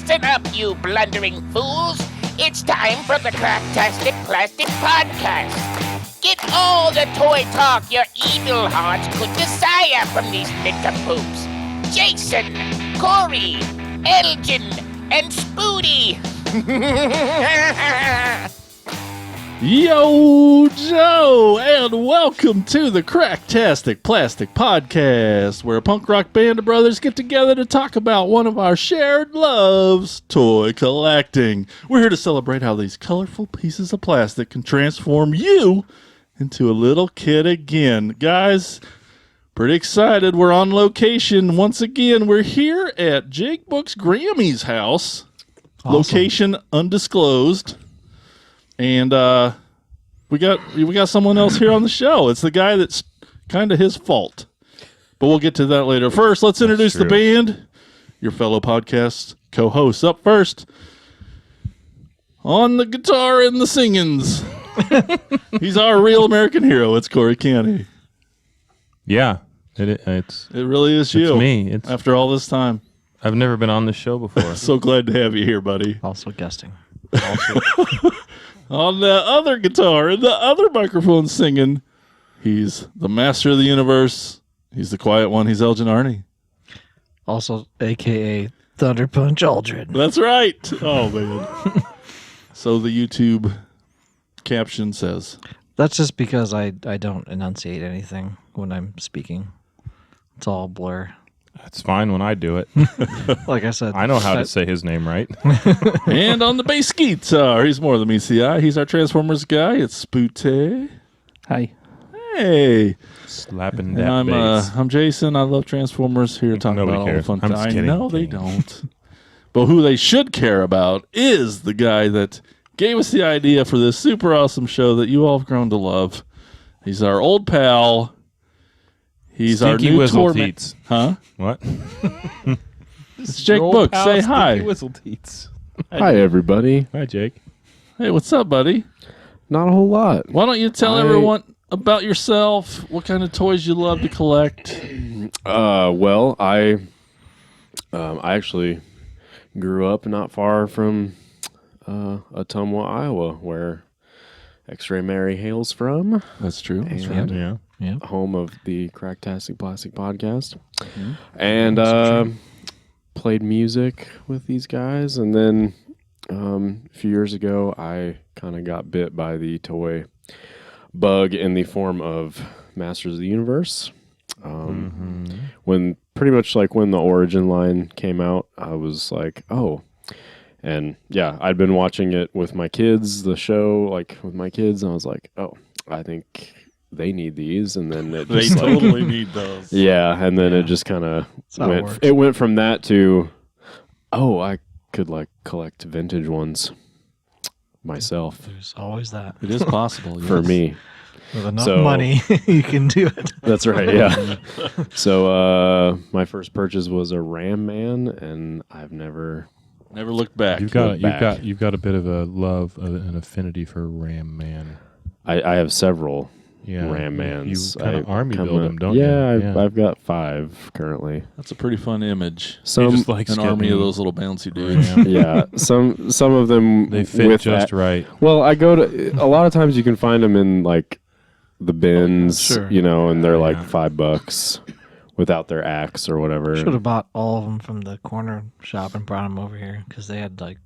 Listen up, you blundering fools. It's time for the Cracktastic Plastic Podcast. Get all the toy talk your evil hearts could desire from these nincompoops. Jason, Corey, Elgin, and Spoody. Yo, Joe, and welcome to the Cracktastic Plastic Podcast, where a punk rock band of brothers get together to talk about one of our shared loves, toy collecting. We're here to celebrate how these colorful pieces of plastic can transform you into a little kid again. Guys, pretty excited. We're on location once again. We're here at Jake Book's Grammy's house. Awesome. Location undisclosed. And we got someone else here on the show. It's the guy that's kind of his fault. But we'll get to that later. First, let's introduce the band. Your fellow podcast co-hosts. Up first, on the guitar and the singings. He's our real American hero. It's Corey Canny. Yeah, it really is you. It's me. After all this time. I've never been on this show before. So glad to have you here, buddy. Also guesting. On the other guitar and the other microphone singing, he's the master of the universe. He's the quiet one. He's Elgin Arney. Also, a.k.a. Thunder Punch Aldrin. That's right. Oh, man. So the YouTube caption says. That's just because I don't enunciate anything when I'm speaking. It's all blur. It's fine when I do it. Like I said. I know how to say his name right. And on the bass guitar, he's more than meets the eye. He's our Transformers guy. It's Spootay. Hi. Hey. Slapping that bass. I'm Jason. I love Transformers. Here to talk Nobody about cares. all the fun I'm just kidding. No, they don't. But who they should care about is the guy that gave us the idea for this super awesome show that you all have grown to love. He's our old pal. He's Stinky our new Whistle tour Teats. Huh? What? It's Jake Book. Say hi. Stinky Whistle Teats. Hi, everybody. Hi, Jake. Hey, what's up, buddy? Not a whole lot. Why don't you tell everyone about yourself? What kind of toys you love to collect? Well, I actually grew up not far from Ottumwa, Iowa, where X-Ray Mary hails from. That's true. That's And right. Yeah. home of the Cracktastic Plastic Podcast. Mm-hmm. And played music with these guys. And then a few years ago, I kind of got bit by the toy bug in the form of Masters of the Universe. When pretty much like when the Origin line came out, I was like, oh. And yeah, I'd been watching it with my kids, the show, like with my kids, and I was like, oh, I think they need these. And then it They just totally need those. yeah, and then it just kind of went. it Went from that to, oh, I could like collect vintage ones myself. There's always that. It is possible. For yes. me. With enough money, you can do it. That's right, yeah. So my first purchase was a Ram Man, and I've never looked back. You've got a bit of a love, an affinity for Ram Man. I have several Yeah, Ram Mans. You kind of army build them, don't yeah, you? I've got 5 currently. That's a pretty fun image. Some just like An army of those little bouncy dudes. yeah, some of them They fit with just right. Well, I go to a lot of times you can find them in like the bins, Sure. you know, and they're like Yeah. $5 without their axe or whatever. Should have bought all of them from the corner shop and brought them over here because they had like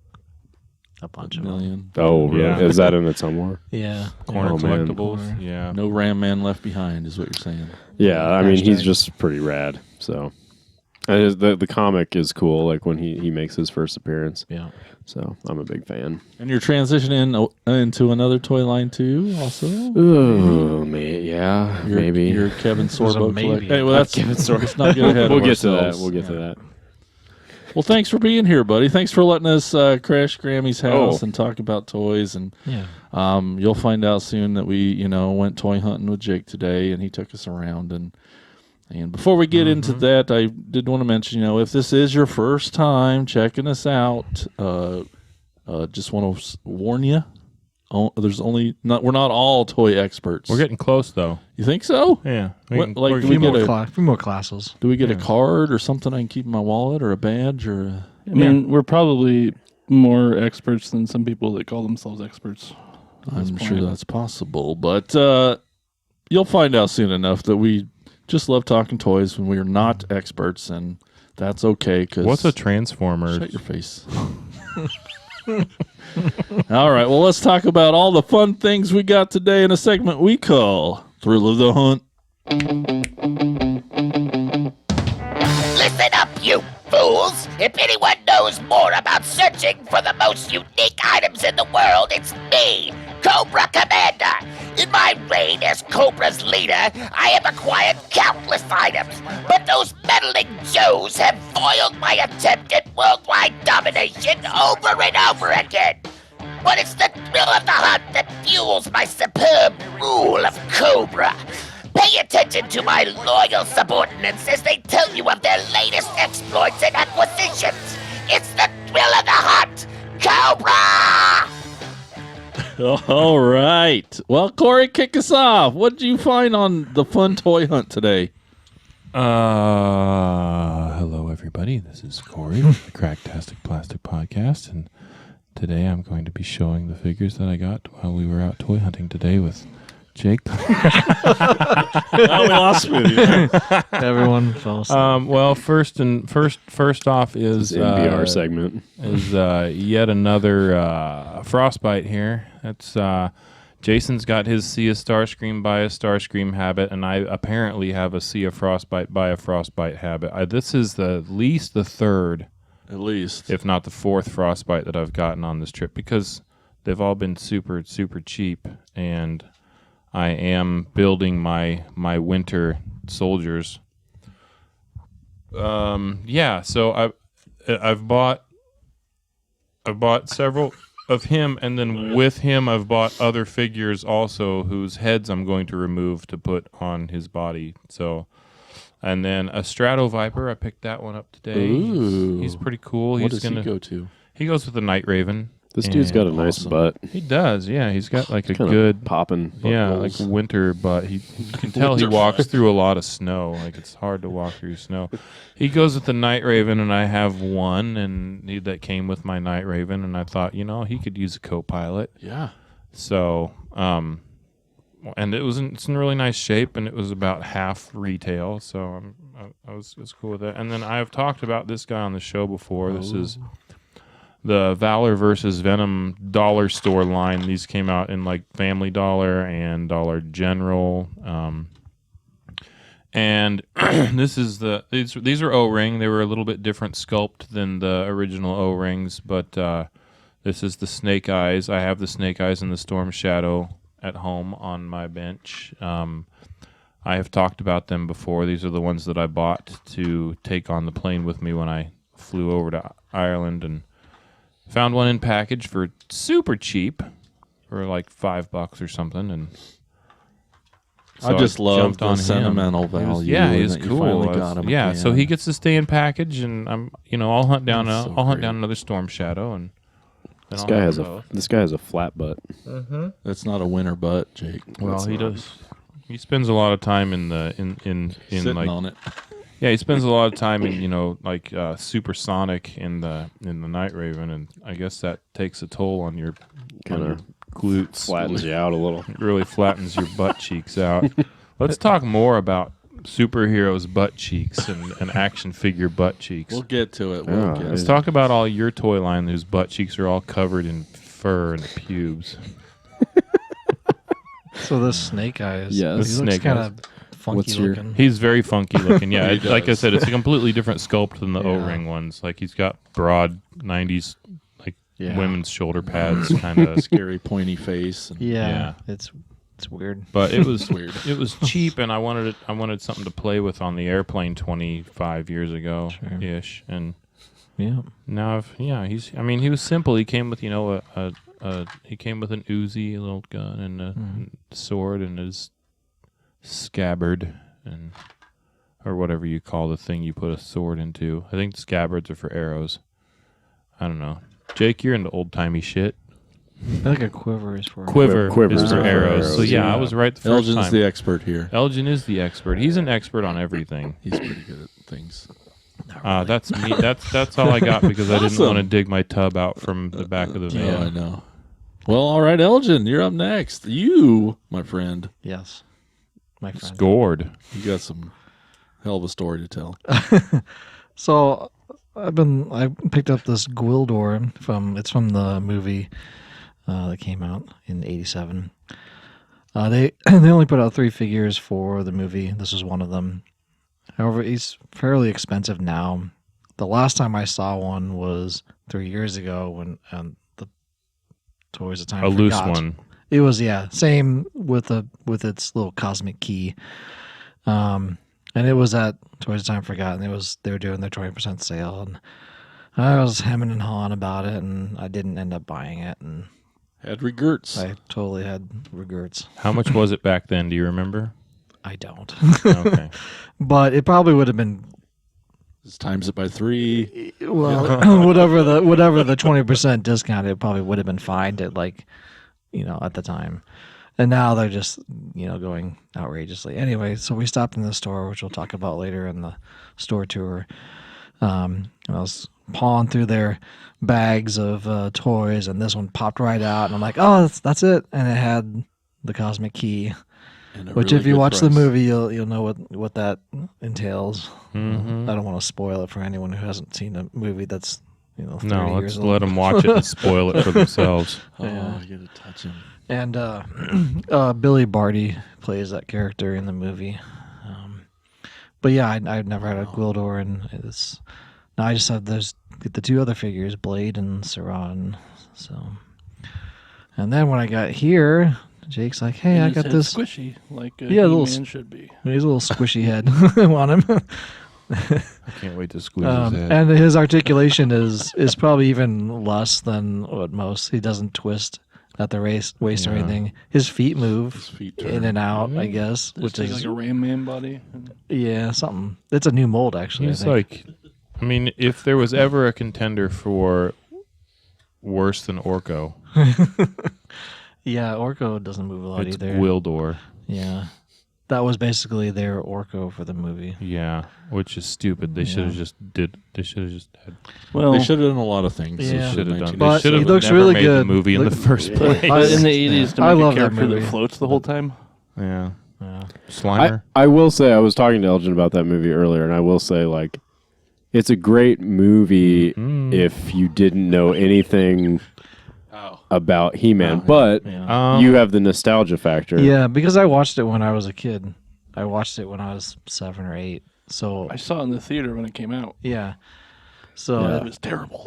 a bunch of them. Million. Oh, really? Yeah. Is that in it somewhere? Yeah. Corner Oh, man. collectibles. Yeah. No Ram Man left behind is what you're saying. Yeah, I mean, he's Hashtag. just pretty rad. So, and the comic is cool. Like when he makes his first appearance. Yeah. So I'm a big fan. And you're transitioning into another toy line too, also. Oh, yeah, maybe. You're Kevin Sorbo. maybe. Hey, well, that's Kevin Sorbo. Let's not get ahead We'll of get to that. ourselves. We'll get to that. Well, thanks for being here, buddy. Thanks for letting us crash Grammy's house Oh. and talk about toys. And Yeah. you'll find out soon that we, went toy hunting with Jake today, and he took us around. And before we get into that, I did want to mention, if this is your first time checking us out, just want to warn you. We're not all toy experts. We're getting close, though. You think so? Yeah. What, like, we're do we few get more classes. Do we get a card or something I can keep in my wallet, or a badge, or Yeah. I mean, we're probably more experts than some people that call themselves experts. I'm sure that's possible, but you'll find out soon enough that we just love talking toys when we're not experts, and that's okay. Cause What's a transformer? Shut your face. All right, well, let's talk about all the fun things we got today in a segment we call Thrill of the Hunt. Listen up, you fools! If anyone knows more about searching for the most unique items in the world, it's me, Cobra Commander. In my reign as Cobra's leader, I have acquired countless items, but those meddling Joes have foiled my attempt at worldwide domination over and over again. But it's the thrill of the hunt that fuels my superb rule of Cobra. Pay attention to my loyal subordinates as they tell you of their latest exploits and acquisitions. It's the thrill of the hunt, Cobra! All right. Well, Corey, kick us off. What did you find on the fun toy hunt today? Hello, everybody. This is Corey, the Cracktastic Plastic Podcast, and today I'm going to be showing the figures that I got while we were out toy hunting today with Jake. We lost with you. Everyone fell asleep. Well, first off is NPR segment. is yet another frostbite here. That's Jason's got his see a Starscream by a Starscream habit, and I apparently have a see a frostbite by a frostbite habit. This is at least the third, At least. if not the fourth frostbite that I've gotten on this trip, because they've all been super, super cheap, and I am building my winter soldiers. So I've bought several of him, and then with him I've bought other figures also whose heads I'm going to remove to put on his body. So, and then a Strato Viper, I picked that one up today. Ooh. He's pretty cool. What He's does he go to? He goes with the Night Raven. This dude's got a nice awesome. butt. He does, yeah. He's got like a Kinda good popping. yeah, holes. like winter, but you can tell he walks through a lot of snow. Like it's hard to walk through snow. He goes with the Night Raven, and I have one, and that came with my Night Raven, and I thought, he could use a co-pilot. Yeah. So, and it's in really nice shape, and it was about half retail, so I was cool with that. And then I have talked about this guy on the show before. This is the Valor versus Venom dollar store line. These came out in like Family Dollar and Dollar General. And this is these are O-ring. They were a little bit different sculpt than the original O-rings, but this is the Snake Eyes. I have the Snake Eyes and the Storm Shadow at home on my bench. I have talked about them before. These are the ones that I bought to take on the plane with me when I flew over to Ireland, and found one in package for super cheap, for like $5 or something, and so I just love jumped the on him. sentimental value. He's that you cool. finally got him Yeah, at the so end. he gets to stay in package, and I'll hunt down That's so I'll hunt great. down another Storm Shadow, and then This I'll guy have has both. this guy has a flat butt. That's not a winter butt, Jake. Well, That's he not. does. He spends a lot of time in the in Sitting like on it. yeah, he spends a lot of time in like supersonic in the Night Raven, and I guess that takes a toll on your Kinda glutes. Flattens you out a little. It really flattens your butt cheeks out. Let's talk more about superheroes' butt cheeks and action figure butt cheeks. We'll get to it. Yeah, Let's talk about all your toy line whose butt cheeks are all covered in fur and pubes. So this Snake Eyes, Yes. he This looks Snake kind Eyes. of funky What's your- looking. He's very funky looking. Yeah, He like I does. said, it's a completely different sculpt than the Yeah. O-ring ones. Like he's got broad 90s like Yeah. women's shoulder pads kind of. Scary pointy face. And Yeah, it's weird. But it was weird. It was cheap, and I wanted something to play with on the airplane 25 years ago ish, and Yeah, now he was simple. He came with he came with an Uzi, a little gun, and a sword, and his scabbard, and or whatever you call the thing you put a sword into. I think scabbards are for arrows. I don't know. Jake, you're into old timey shit. I feel like a quiver is for Quiver Quivers is for are for arrows. So arrows, yeah, yeah. I was right the first Elgin's time. the expert here. Elgin is the expert. He's an expert on everything. He's pretty good at things. That's me. That's all I got because I didn't Awesome. want to dig my tub out from the back of the van. Yeah, I know. Well, all right, Elgin, you're up next. You, my friend, Yes, my friend. Scored. you got some hell of a story to tell. So I picked up this Gwildor from the movie that came out in '87. They only put out 3 figures for the movie. This is one of them. However, he's fairly expensive now. The last time I saw one was 3 years ago when the Toys of Time A loose Forgot. one. It was same with its little cosmic key, and it was at Toys of Time Forgotten. They were doing their 20% sale, and I was hemming and hawing about it, and I didn't end up buying it, and Had regrets. I totally had regrets. How much was it back then? Do you remember? I don't, Okay. but it probably would have been Just times it by 3. well, whatever the 20% discount. It probably would have been fine at at the time. And now they're just, going outrageously. Anyway, so we stopped in the store, which we'll talk about later in the store tour. And I was pawing through their bags of toys, and this one popped right out. And I'm like, oh, that's it. And it had the cosmic key, And a which really if you good watch the price. movie, you'll know what that entails. Mhm. I don't want to spoil it for anyone who hasn't seen a movie that's 30 No, years let's old. let them watch it and spoil it for themselves. Oh, Yeah. I gotta touch him. And Billy Barty plays that character in the movie. But yeah, I've never had a Gwildor, and now I just have the 2 other figures, Blade and Saran. So, and then when I got here, Jake's like, "Hey, I His got head's this." squishy, like a Yeah, a little He-Man should be. He's a little squishy head on him. I can't wait to squeeze his head. And his articulation is probably even less than what most. He doesn't twist at the waist or Yeah. anything. His feet move His feet in turn. and out, I guess, Just which take is like a Ram Man body. something. It's a new mold, actually. He's I think. like, I mean, if there was ever a contender for worse than Orko, Yeah, Orko doesn't move a lot it's either. Gwildor. Yeah, that was basically their Orko for the movie. Yeah, which is stupid. They should have just had. Well, They should have done a lot of things. Yeah. in Should have done. 1980s. But They should he have looks never really made the good. movie in the first place. but in the 80s, to I make love a that character movie. that floats the whole time. Yeah, Yeah. Slimer. I will say I was talking to Elgin about that movie earlier, and I will say like it's a great movie Mm. if you didn't know anything about He-Man, but Yeah. you have the nostalgia factor. Yeah, because I watched it when I was a kid. I watched it when I was 7 or 8. So I saw it in the theater when it came out. yeah. So Yeah. It was terrible.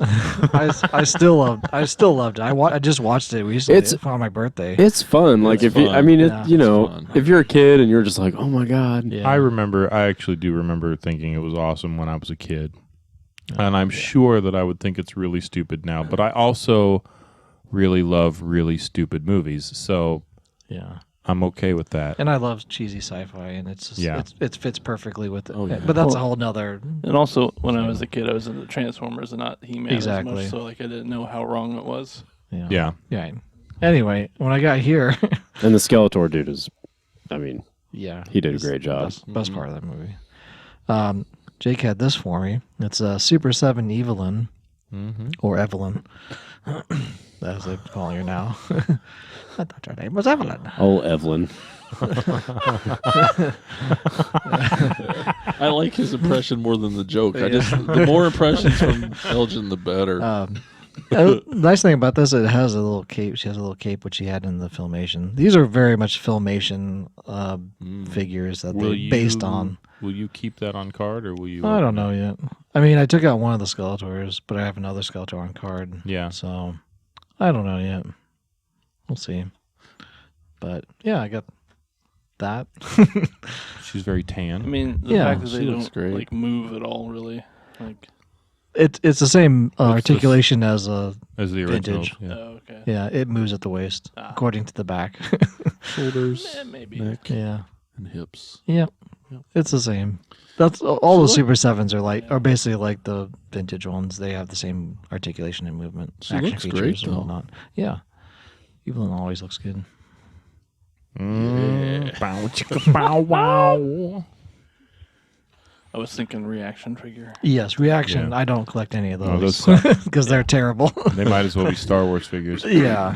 I still loved it. I just watched it recently It's- on my birthday. It's fun. Like It's if you, I fun. mean, Yeah. it, you know, fun. if you're a kid and you're just like, oh my god, Yeah. I actually do remember thinking it was awesome when I was a kid. And I'm sure that I would think it's really stupid now. But I also really love really stupid movies. So Yeah. I'm okay with that. And I love cheesy sci-fi, and it's just, Yeah. it fits perfectly with it. Oh, yeah. But that's a Well, whole nother. And also, when I was a kid, I was into Transformers and not He-Man Exactly. as much, so like I didn't know how wrong it was. Yeah. Yeah. Anyway, when I got here, and the Skeletor dude is, I mean, yeah, he did a it's great job. Best part of that movie. Jake had this for me. It's a Super 7 Evelyn, or Evelyn, as I'm calling her now. I thought her name was Evelyn. Oh, Evelyn. I like his impression more than the joke. The more impressions from Elgin, the better. Nice thing about this, it has a little cape. She has a little cape, which she had in the Filmation. These are very much Filmation figures that they based on. Will you keep that on card, or will you? I don't know yet. I mean, I took out one of the Skeletors, but I have another Skeletor on card. Yeah. So, I don't know yet. We'll see. But, yeah, I got that. She's very I tan. mean, the Yeah, fact that she they looks don't great. like move at all, really. Like, It's the same What's this? articulation as a... As the original. Vintage. Yeah. oh, okay. Yeah, it moves at the waist, according to the back. Shoulders, Maybe. neck, Yeah. and hips. Yep. It's the same. That's all the Super 7s are basically like the vintage ones. They have the same articulation and movement. She looks great, and though. whatnot. Yeah. Evelyn always looks good. Bow, chicka, bow, wow. I was thinking reaction figure. Yes, reaction. Yeah. I don't collect any of No, those those because they're terrible. They might as well be Star Wars figures. yeah.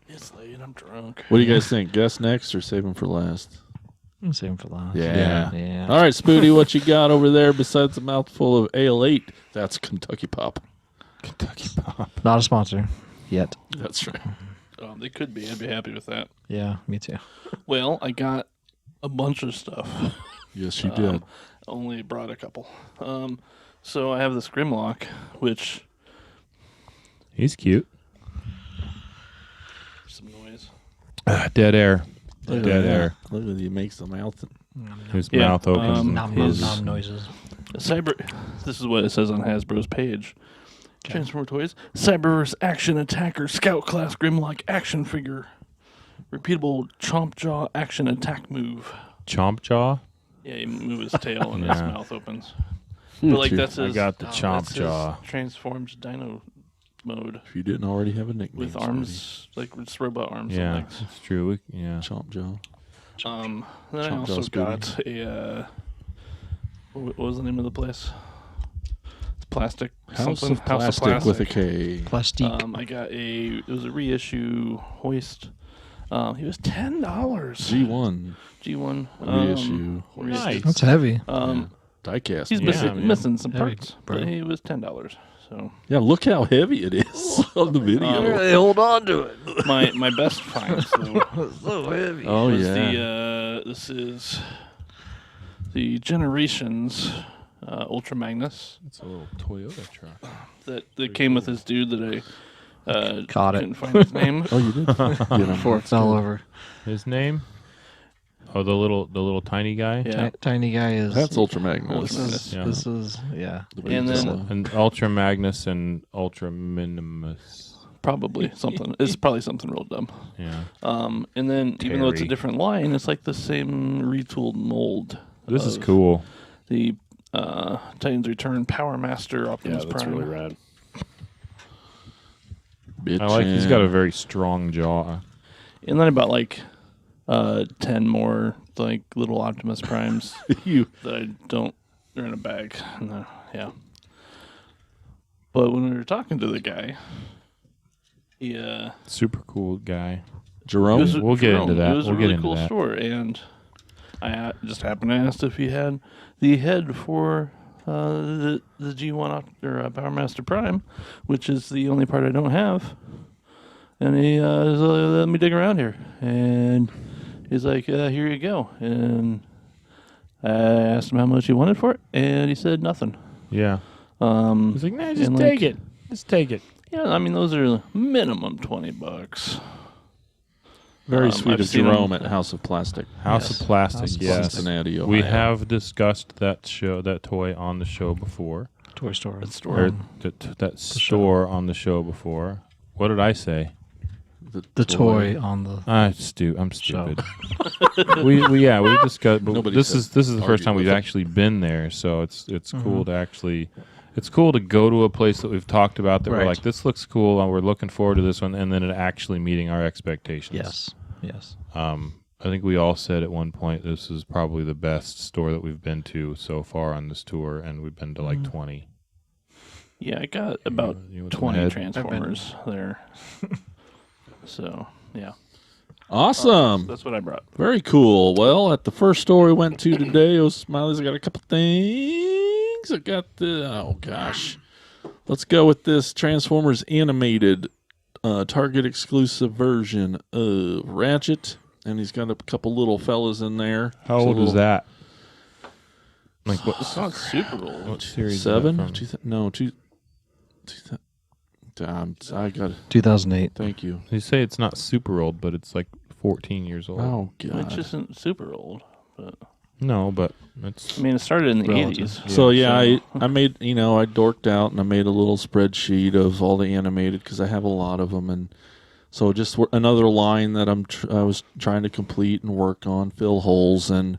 It's late. I'm drunk. What do you guys think? Guess next or save them for last? I'm saving for last. Yeah. All right, Spooty, what you got over there besides a mouthful of Ale 8? That's Kentucky Pop. Kentucky Pop. Not a sponsor yet. That's right. They could be. I'd be happy with that. Yeah, me too. Well, I got a bunch of stuff. Yes, you did. Only brought a couple. So I have this Grimlock, which He's cute. some noise. Dead air. Look at Dead that. air. Look at he makes the mouth. His Yeah, mouth opens. and Nom, his- nom noises. This is what it says on Hasbro's page. Transformer Toys. Cyberverse Action Attacker Scout Class Grimlock Action Figure. Repeatable Chomp Jaw Action Attack Move. Chomp jaw. Yeah, you move his tail and his Yeah. mouth opens. But like that's I his. got the that's chomp his jaw. Transforms Dino mode If you didn't already have a nickname. with arms, like it's robot arms and Yeah, legs. it's true. Yeah. Chomp Joe. Then I Chomp also Jaw's got a. What was the name of the place? It's plastic. House something. of Plastic with a K. Plastique. I got it was a reissue hoist. He was $10. G1 G1 reissue. Nice. That's heavy. Diecast. He's man. missing some Heavy, parts, bro. but he was $10. So Yeah, look how heavy it is on the video. They hold on to it. my best finds though So heavy. Oh, was yeah. this is the Generations Ultra Magnus It's a little Toyota truck. that came with this dude that I Caught it. couldn't find his name. Oh, you did? Get him. Before it fell over. His name? Oh, the little tiny guy. Yeah, Tiny guy is. That's Ultra Magnus. Ultra Magnus. This is yeah. And then- And Ultra Magnus and Ultra Minimus. probably something. It's probably something real dumb. Yeah. And then even though it's a Terry. different line, it's like the same retooled mold. This is of cool. The Titans Return Power Master Yeah, Optimus that's Prime. really rad. I like. He's got a very strong jaw. And then I bought like 10 more like little Optimus Primes you. that I don't. They're in a bag. And yeah. But when we were talking to the guy, he Super cool guy. Jerome? it was We'll get into that. It was We'll a get really into cool that. store, and I just happened to ask if he had the head for the G1 Power Master Prime, which is the only part I don't have. And he let me dig around here, and he's like, "Here you go." And I asked him how much he wanted for it, and he said nothing. Yeah. Um, He's like, nah, just and, take like- it. Just take it. yeah, I mean those are minimum $20. Very sweet I've of seen Jerome him. at House of Plastic. House Yes. of Plastic. House of Yes. Cincinnati, Ohio. We have discussed that toy on the show before. Toy store. Or that store on the show before. What did I say? The toy on the. I'm stupid. we discussed. But Nobody this said is the first argue time with we've it. actually been there, so it's cool to actually. It's cool to go to a place that we've talked about that we're Right. like, this looks cool, and we're looking forward to this one, and then it actually meeting our expectations. Yes. I think we all said at one point this is probably the best store that we've been to so far on this tour, and we've been to like 20. Yeah, I got about You want some 20 head? Transformers there. So, yeah. Awesome. That's what I brought. Very cool. Well, at the first store we went to today, Smiley's got a couple things. I got oh gosh. Let's go with this Transformers animated Target exclusive version of Ratchet. And he's got a couple little fellas in there. How old is that? Like what? It's not super old. What series? is Seven? that from? I got it. 2008. Thank you. You say it's not super old, but it's like 14 years old. Oh Which god. isn't super old. But No, but it's. I mean, it started in the Relative. 80s. So yeah, I made I dorked out and I made a little spreadsheet of all the animated because I have a lot of them, and so just another line that I was trying to complete and work on, fill holes, and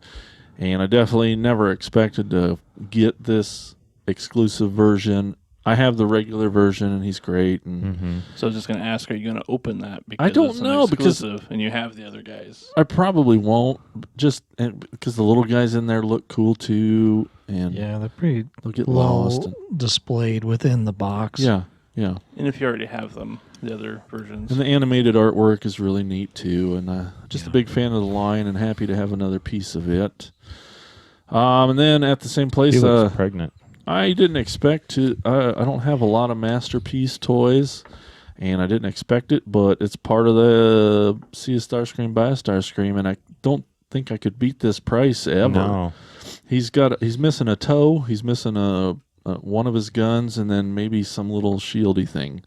I definitely never expected to get this exclusive version I have the regular version, and he's great. And So I was just going to ask, are you going to open that? Because I don't it's an know, because- exclusive, and you have the other guys. I probably won't, just because the little guys in there look cool too, and Yeah, they're pretty they'll get low lost. And, displayed within the box. yeah. And if you already have them, the other versions. And the animated artwork is really neat too, and just a big fan of the line, and happy to have another piece of it. And then at the same place, He looks pregnant. I didn't expect to. I don't have a lot of Masterpiece toys, and I didn't expect it, but it's part of the See a Starscream, Buy a Starscream, and I don't think I could beat this price ever. No. He's missing a toe. He's missing one of his guns, and then maybe some little shieldy thing.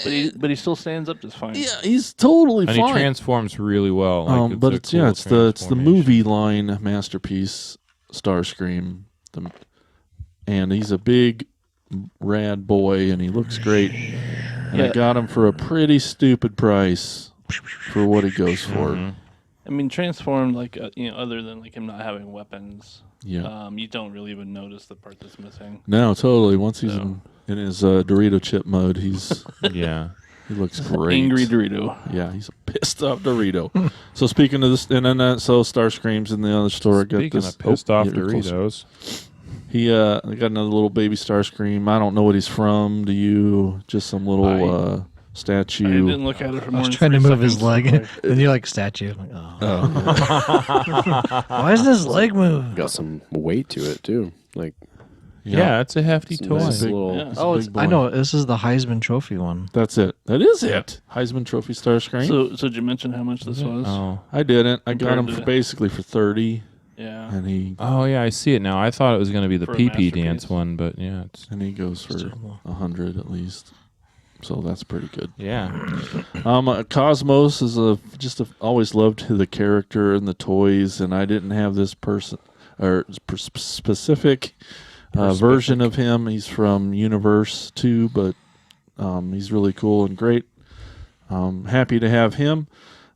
But he still stands up just fine. Yeah, he's totally And fine. he transforms really well. Like, But a it's cool it's the transformation. movie line Masterpiece Starscream, and he's a big rad boy, and he looks great. And I Yeah. got him for a pretty stupid price for what he goes for. Mhm. I mean, transformed, like, other than like him not having weapons, Yeah, you don't really even notice the part that's missing. no, totally. Once he's in his Dorito chip mode, Yeah. he looks great. Angry Dorito. Yeah, he's a pissed off Dorito. So speaking of this, and then so Starscream's in the other store. I got Speaking this of pissed off yeah, closer. Doritos, He I got another little baby Starscream. I don't know what he's from. Do you? Just some little I statue. didn't look at it for I more was than trying to 3 move his seconds. leg, Okay. and you're like statue. I'm like, oh. Oh, Why doesn't his leg move? Got some weight to it too. Like yeah, it's a hefty it's a toy. nice big- little. Yeah. Oh, big boy. I know. This is the Heisman Trophy one. That's it. That is it. Heisman Trophy Starscream. So did you mention how much this was? Oh. I didn't. I got him Compared for to- basically for 30, Yeah. and he Oh yeah, I see it now. I thought it was going to be the For a PP dance masterpiece. one, but yeah, it's goes for 100 at least. So that's pretty good. yeah. Cosmos is always loved the character and the toys, and I didn't have this person or specific version of him. He's from Universe 2, but he's really cool and great. Happy to have him.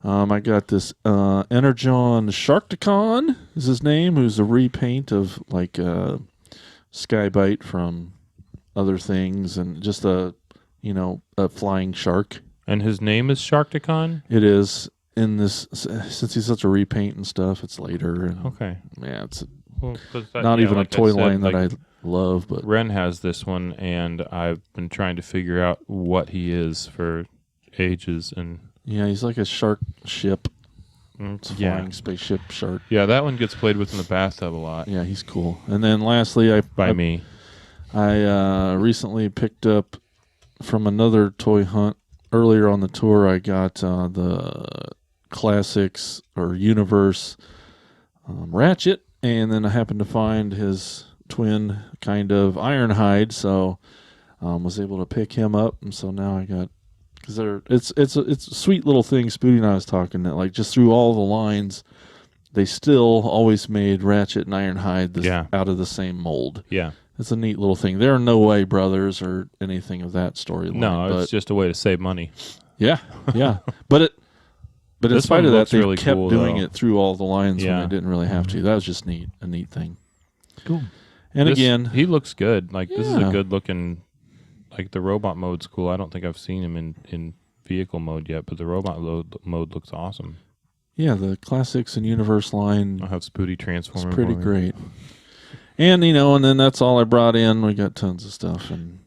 I got this Energon Sharkticon is his name, who's a repaint of like Skybite from other things, and just a flying shark. And his name is Sharkticon? It is in this, since he's such a repaint and stuff, it's later. And Okay. yeah, it's Well, 'cause that- not yeah, even like a toy I said, line like, that I love, but Ren has this one, and I've been trying to figure out what he is for ages. And yeah, he's like a shark ship. It's a yeah, flying spaceship shark. yeah, that one gets played with in the bathtub a lot Yeah, he's cool. And then lastly, by me. I recently picked up from another toy hunt earlier on the tour. I got the Classics or Universe Ratchet, and then I happened to find his twin kind of Ironhide, so was able to pick him up, and so now I got, because it's a sweet little thing. Spooty and I was talking that, like, just through all the lines, they still always made Ratchet and Ironhide out of the same mold. Yeah. It's a neat little thing. They're no way brothers or anything of that storyline. No, but it's just a way to save money. yeah. But in This spite one of that, looks they really kept cool, doing though. it through all the lines when Yeah. they didn't really have to. That was just a neat thing. Cool. And This- again, he looks good. Like, this is a Yeah. good looking, like, the robot mode's cool. I don't think I've seen him in vehicle mode yet, but the robot mode looks awesome. yeah, the Classics and Universe line I'll have Spooty is transform. pretty great. And and then that's all I brought in. We got tons of stuff and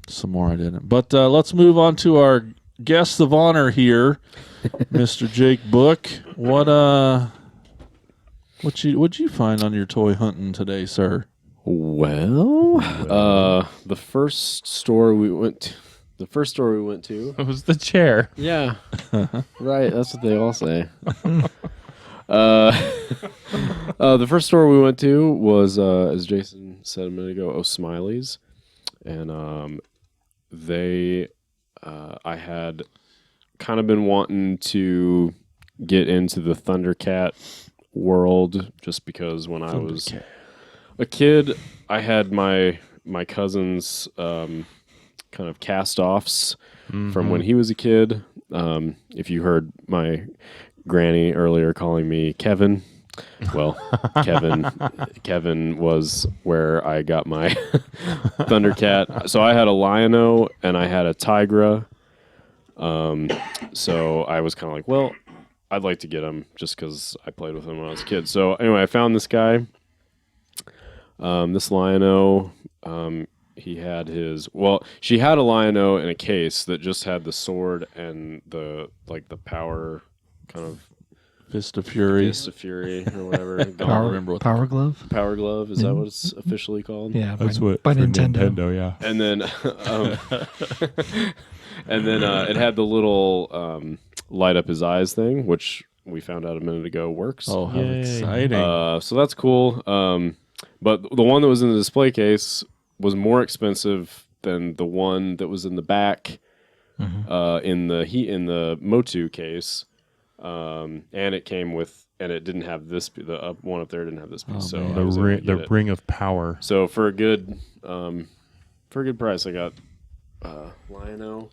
some more I didn't. But let's move on to our guest of honor here, Mr. Jake Book. What'd you find on your toy hunting today, sir? Well, the first store we went to. The first store we went to. It was the chair. Yeah, right. That's what they all say. The first store we went to was, as Jason said a minute ago, O'Smiley's, and I had kind of been wanting to get into the Thundercat world just because when I was a kid, I had my cousin's kind of cast-offs from when he was a kid. If you heard my granny earlier calling me Kevin, Well, Kevin was where I got my Thundercat. So I had a Lion-O and I had a Tigra. So I was kind of like, well, I'd like to get him just because I played with him when I was a kid. So anyway, I found this guy, this Lion-O. He had she had a Lion-O in a case that just had the sword and the power kind of Fist of Fury. Or whatever. I don't remember what Power Glove? Power Glove, is that what it's officially called? Yeah, That's by what for Nintendo. yeah. And then it had the little light up his eyes thing, which we found out a minute ago works. Oh, how Yay. exciting. So that's cool. But the one that was in the display case was more expensive than the one that was in the back in the Moto case. And it came with, and it didn't have this. The one up there didn't have this piece. Oh, so man. I was able to get The it. ring of power. So for a good price, I got Lion-O,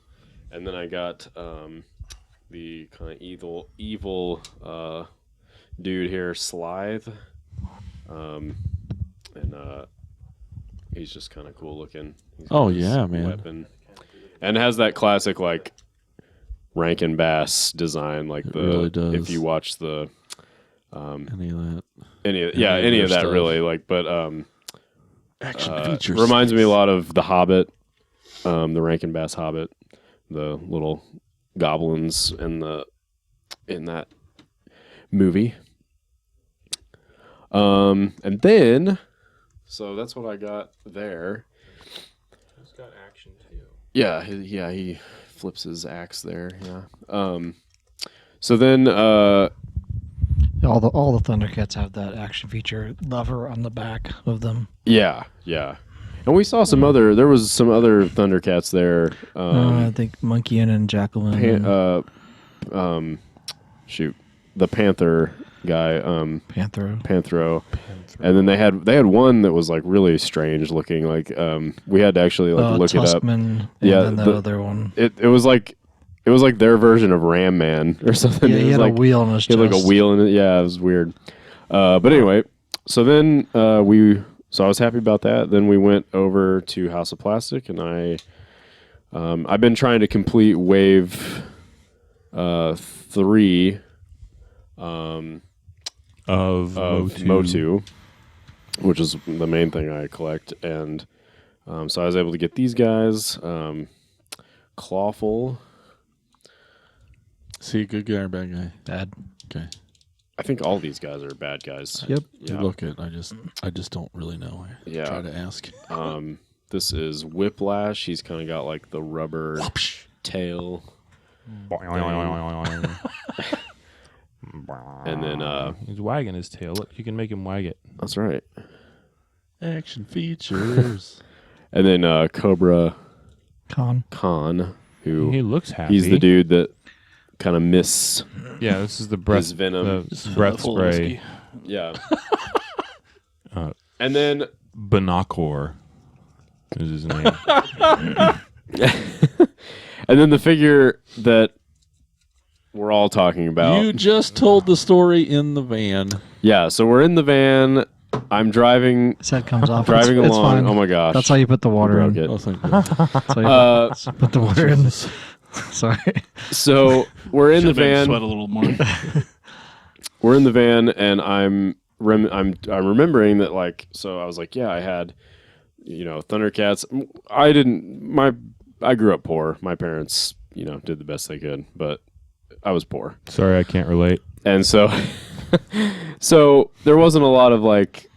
and then I got the kind of evil dude here, Slithe, and he's just kind of cool looking. He's got Oh, his yeah, man. weapon, and it has that classic like Rankin Bass design, like It really does. if you watch the Any of that. any of Any that of their stuff. really, like, but Action features. reminds me a lot of The Hobbit, the Rankin Bass Hobbit, the little goblins in that movie. And then, so that's what I got there. It's got action too. Yeah, he flips his axe there. Yeah. So then, All the Thundercats have that action feature lever on the back of them. yeah. And we saw there was some other Thundercats there. I think Monkey and Jacqueline. The Panther guy, Panthro. and then they had one that was like really strange looking. Like we had to actually look it up. Tuskman, Yeah, and then the other one. It was like their version of Ram Man or something. Yeah, It he was had like, a wheel on his he chest. had like a wheel in it. Yeah, it was weird. But anyway, so then so I was happy about that. Then we went over to House of Plastic, and I've been trying to complete Wave 3 Of Moto, which is the main thing I collect. And so I was able to get these guys. Clawful. See, good guy or bad guy? Bad. Okay. I think all these guys are bad guys. Yep. You Yeah. look it. I just don't really know. I Yeah. try to ask. This is Whiplash. He's kind of got like the rubber tail. And then he's wagging his tail. Look, you can make him wag it. that's right. Action features. And then Cobra Con. Khan, who He looks happy. he's the dude that kind of miss. Yeah, this is the breath. His venom. The breath Full of spray. whiskey. Yeah. And then Binocor is his name. and then the figure that we're all talking about. You just told the story in the van. Yeah, so we're in the van. I'm driving His head comes off. driving it's along. Fine. Oh my gosh. That's how you put the water broke in. it. Oh, thank God. That's how you put the water in. Sorry. So we're in the Should've made me van. sweat a little more. We're in the van, and I'm remembering that, like, so I was like, yeah, I had, Thundercats. I grew up poor. My parents, did the best they could, but I was poor. Sorry, I can't relate. And so, so there wasn't a lot of like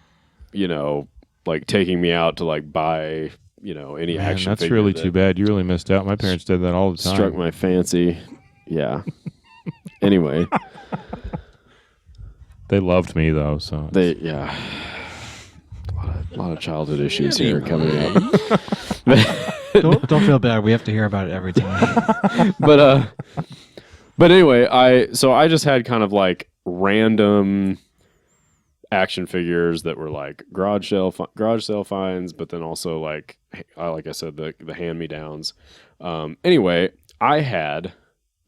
taking me out to like buy, any Man, action that's figure really that too bad. You really missed out. My parents did that all the time. struck my fancy. Yeah. Anyway, They loved me though, so yeah. A lot of childhood issues here coming up. Don't feel bad. We have to hear about it every time. But anyway, I just had kind of like random action figures that were like garage sale finds, but then also like I said, the hand me downs. Anyway, I had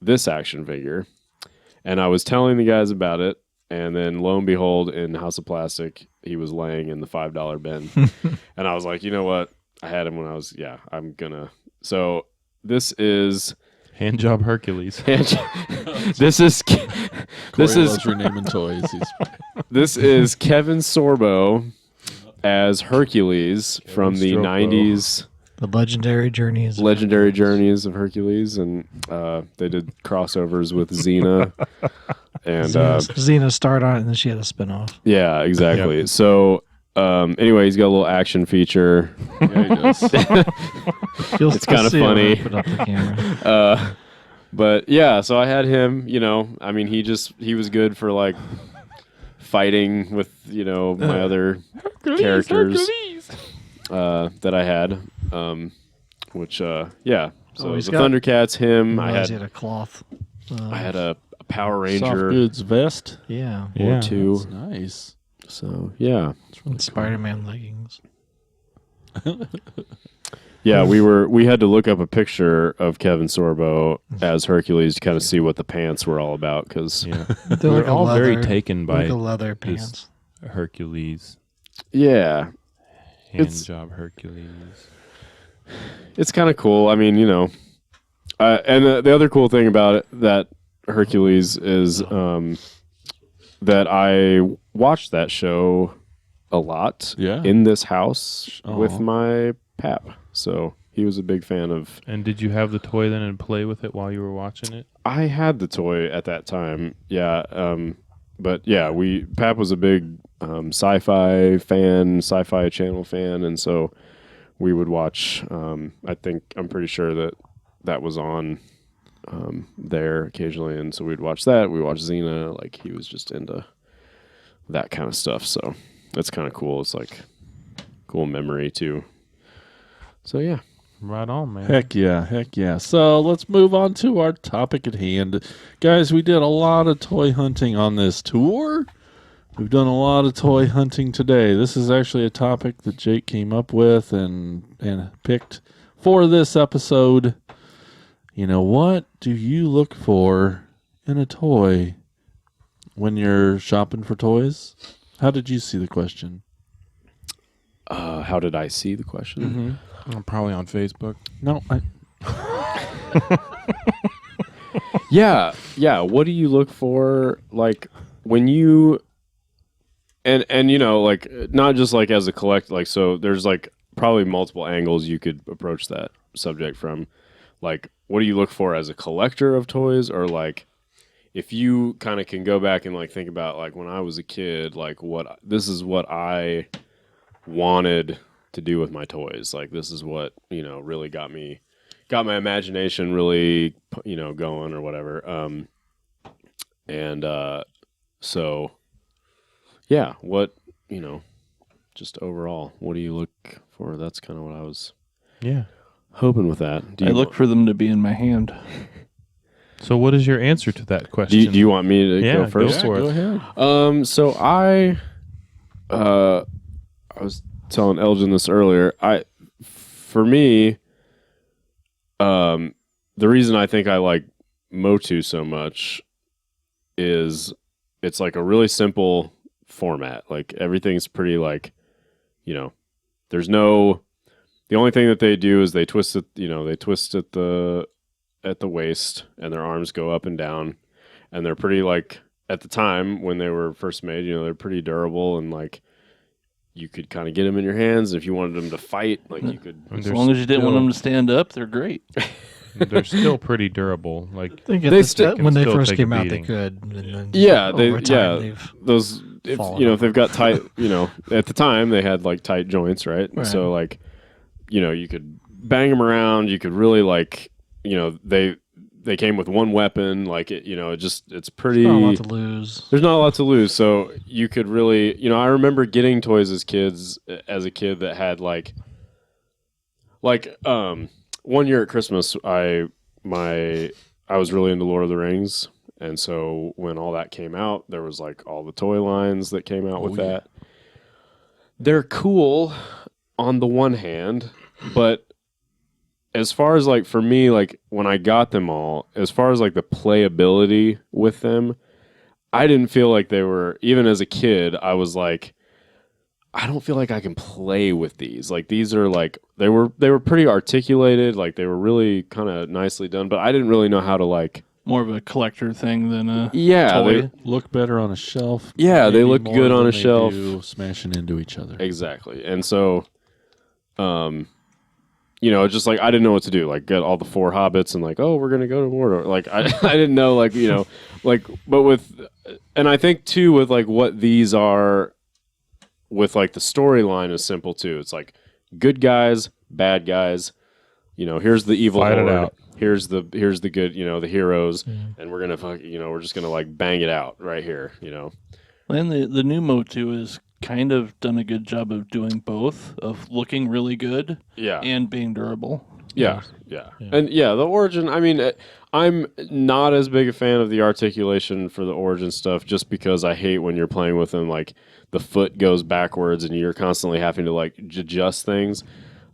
this action figure, and I was telling the guys about it, And then lo and behold, in House of Plastic, he was laying in the $5 bin. And I was like, you know what? I had him when I was, I'm gonna. So this is Handjob Hercules. this is renaming toys. this is Kevin Sorbo as Hercules from the Sorbo. 90s. The legendary journeys of Hercules, and they did crossovers with Xena. And Xena starred on it, and then she had a spinoff. yeah, exactly. Yep. So anyway, he's got a little action feature. Yeah, he does. It's kind of funny. Put up the camera. But yeah, so I had him. I mean, he was good for like fighting with my other characters that I had. Which yeah. So the Thundercats, him. I had a cloth. I had a Power Soft Ranger goods vest. Yeah. or two. That's nice. So yeah. And Spider-Man leggings. Yeah, we had to look up a picture of Kevin Sorbo as Hercules to kind of see what the pants were all about, because They're We're like all leather, very taken by like a leather pants. Hercules. yeah, Handjob Hercules. it's kind of cool. I mean, and the other cool thing about it, that Hercules is that I watched that show a lot in this house with my pap. So he was a big fan of. And did you have the toy then and play with it while you were watching it? I had the toy at that time. Yeah. But yeah, Pap was a big sci-fi channel fan, and so we would watch. I'm pretty sure that was on there occasionally, and so we'd watch that. We watched Xena. Like, he was just into that kind of stuff. So that's kind of cool. It's like cool memory too. So yeah. Right on, man. Heck yeah. So let's move on to our topic at hand. Guys, we did a lot of toy hunting on this tour. We've done a lot of toy hunting today. This is actually a topic that Jake came up with and picked for this episode. What do you look for in a toy when you're shopping for toys? How did you see the question? How did I see the question? Mm-hmm. Probably on Facebook. No, Yeah. What do you look for, like, when you and like, not just like as a collect, like, so there's like probably multiple angles you could approach that subject from. Like, what do you look for as a collector of toys, or like if you kind of can go back and like think about like when I was a kid, like this is what I wanted to do with my toys. Like, this is what, really got my imagination really, going or whatever. So yeah, what, just overall, what do you look for? That's kind of what I was hoping with that. I look for them to be in my hand. So what is your answer to that question? Do you want me to go first? Go ahead. So I was telling Elgin this earlier. For me, the reason I think I like Moto so much is it's like a really simple format. Like, everything's pretty, like, there's no. The only thing that they do is they twist it. They twist at the waist, and their arms go up and down, and they're pretty, like, at the time when they were first made, they're pretty durable, and like you could kind of get them in your hands. If you wanted them to fight, like, you could. As long as you didn't want them to stand up, they're great. They're still pretty durable. Like, when they first came out, they could. And then those. If they've got tight, at the time they had like tight joints, right? So like, you could bang them around. You could really, like, they came with one weapon. Like, it's pretty. There's not a lot to lose. There's not a lot to lose. So you could really, I remember getting toys as a kid that had like 1 year at Christmas, I was really into Lord of the Rings, and so when all that came out, there was like all the toy lines that came out with that. They're cool on the one hand, but as far as like for me, like when I got them all, as far as like the playability with them, I didn't feel like they were, even as a kid, I was like, I don't feel like I can play with these. Like these are like they were pretty articulated, like they were really kind of nicely done, but I didn't really know how to like More of a collector thing than a they toy. Look better on a shelf. Yeah, they maybe look more good on than a they shelf. do smashing into each other. Exactly. And so you know, just like I didn't know what to do. Like get all the 4 hobbits and like, oh, we're gonna go to Mordor. Like I didn't know, like, you know, like but with and I think too with like what these are with like the storyline is simple too. It's like good guys, bad guys. You know, here's the evil Fight it horde. out. Here's the good, you know, the heroes, and we're gonna you know, we're just gonna like bang it out right here, you know. And the new Moto is kind of done a good job of doing both, of looking really good Yeah. and being durable. Yeah. And yeah, the origin, I mean, I'm not as big a fan of the articulation for the origin stuff just because I hate when you're playing with them, like the foot goes backwards and you're constantly having to like adjust things.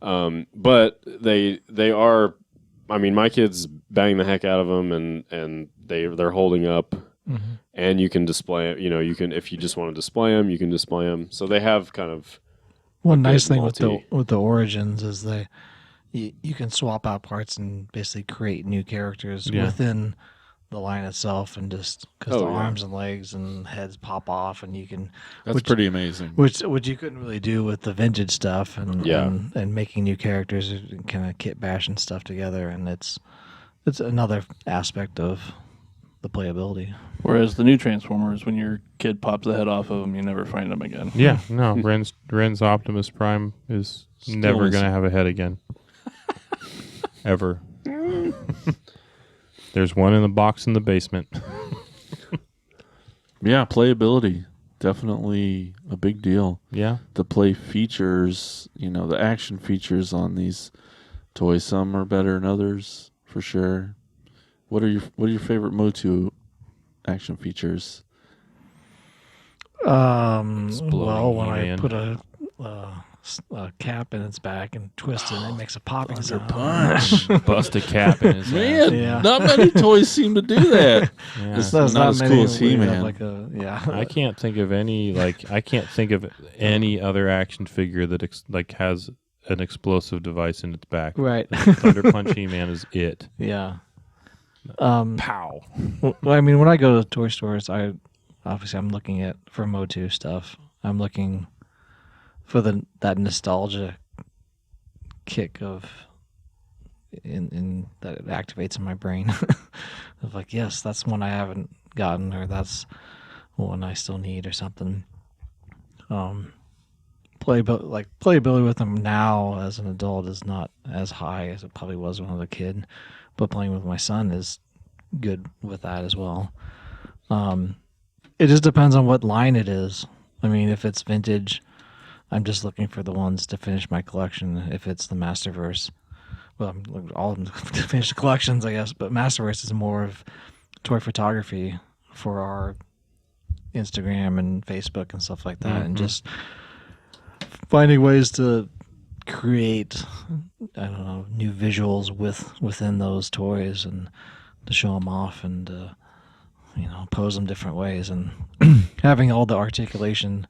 But they are, I mean, my kids bang the heck out of them and they're holding up. And you can display it, you know, you can, if you just want to display them, you can display them. So they have kind of One nice thing multi- with the origins is you can swap out parts and basically create new characters within the line itself, and just because the arms and legs and heads pop off, and you can That's pretty amazing. which you couldn't really do with the vintage stuff, and and making new characters and kind of kit bashing stuff together, and it's another aspect of the playability. Whereas the new Transformers, when your kid pops the head off of them, you never find them again. Yeah, no, Ren's Optimus Prime is never missing. going to have a head again. Ever. There's one in the box in the basement. Yeah, playability. Definitely a big deal. Yeah. The play features, you know, the action features on these toys, some are better than others, for sure. What are your favorite Motu action features? Well, when I He-Man. put a cap in its back and twist it, and it makes a popping sound. Bust a cap in his ass. Man, Yeah. not many toys seem to do that. Yeah. It's There's not as many cool as where you have He-Man. like a I can't think of any other action figure that has an explosive device in its back. right. Thunder Punch He-Man is it. Yeah. Pow. Well, I mean, when I go to toy stores, I'm looking for Motu stuff. I'm looking for that nostalgia kick of in that it activates in my brain of like, yes, that's one I haven't gotten, or that's one I still need, or something. Playability with them now as an adult is not as high as it probably was when I was a kid, but playing with my son is good with that as well. It just depends on what line it is. I mean, if it's vintage, I'm just looking for the ones to finish my collection. If it's the Masterverse, well, I'm looking all of them to finish the collections, I guess. But Masterverse is more of toy photography for our Instagram and Facebook and stuff like that, and just finding ways to create, I don't know, new visuals within those toys and to show them off and pose them different ways, and having all the articulation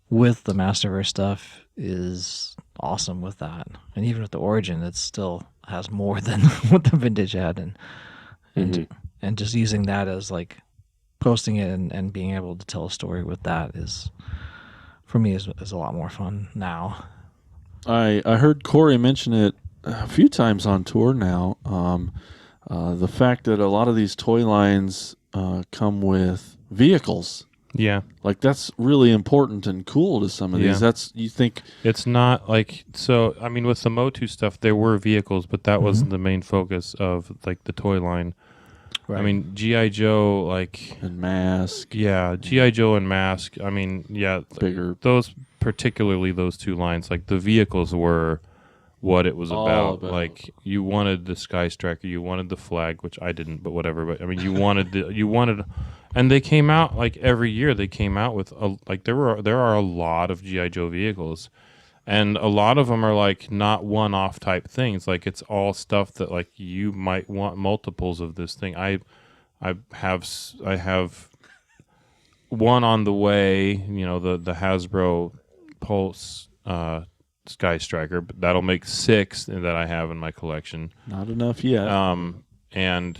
with the Masterverse stuff is awesome with that. And even with the Origin, it still has more than what the vintage had, and just using that as like posting it and being able to tell a story with that is, for me, is a lot more fun now. I heard Corey mention it a few times on tour now. The fact that a lot of these toy lines come with vehicles. Yeah. Like, that's really important and cool to some of these. You think... It's not like, so, I mean, with the Motu stuff, there were vehicles, but that wasn't the main focus of, like, the toy line. Right. I mean, G.I. Joe, like... And Mask. Yeah, G.I. Joe and Mask, I mean, yeah. Bigger. Particularly those two lines, like, the vehicles were what it was about. Like, you wanted the Sky Striker, you wanted the flag, which I didn't, but whatever. But, I mean, you wanted... And they came out, like, every year they came out with, there are a lot of G.I. Joe vehicles. And a lot of them are, like, not one-off type things. Like, it's all stuff that, like, you might want multiples of this thing. I have one on the way. You know, the Hasbro Pulse Sky Striker, but that'll make 6 that I have in my collection. Not enough yet. And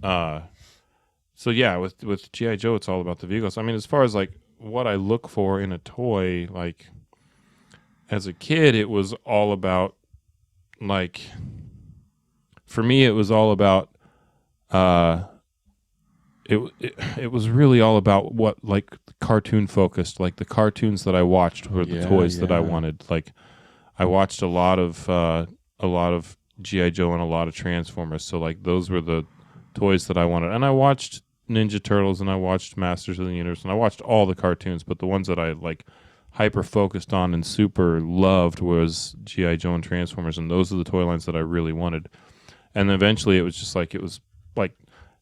so yeah, with G.I. Joe, it's all about the vehicles. I mean, as far as like what I look for in a toy, like as a kid, it was all about like, for me, it was all about it was really all about what, like, cartoon focused, like the cartoons that I watched were the toys that I wanted. Like, I watched a lot of G.I. Joe and a lot of Transformers, so like those were the toys that I wanted. And I watched Ninja Turtles and I watched Masters of the Universe and I watched all the cartoons, but the ones that I like hyper focused on and super loved was G.I. Joe and Transformers, and those are the toy lines that I really wanted. And eventually it was just like, it was like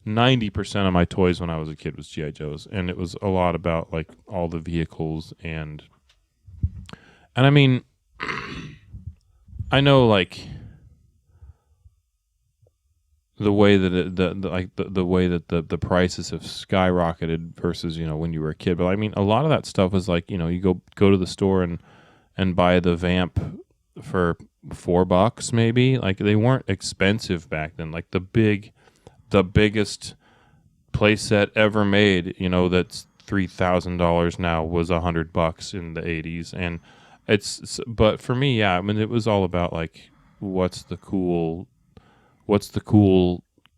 90% of my toys when I was a kid was G.I. Joes, and it was a lot about like all the vehicles and I mean, I know like the way that the way that the prices have skyrocketed versus, you know, when you were a kid. But I mean, a lot of that stuff was like, you know, you go to the store and buy the Vamp for $4 maybe. Like, they weren't expensive back then. Like the biggest playset ever made, you know, that's $3,000 now was $100 in the 80s. And but for me, yeah, I mean, it was all about like, what's the cool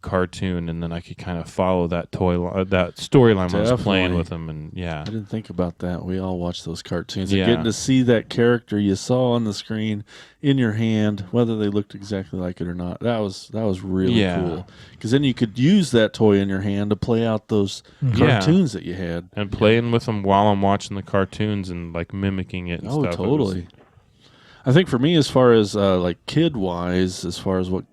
cartoon, and then I could kind of follow that that storyline when I was playing with them. And yeah, I didn't think about that. We all watched those cartoons. Yeah. And getting to see that character you saw on the screen in your hand, whether they looked exactly like it or not, that was really cool. Because then you could use that toy in your hand to play out those cartoons that you had. And playing with them while I'm watching the cartoons and like mimicking it and stuff. Oh, totally. I think for me, as far as like kid-wise, as far as what,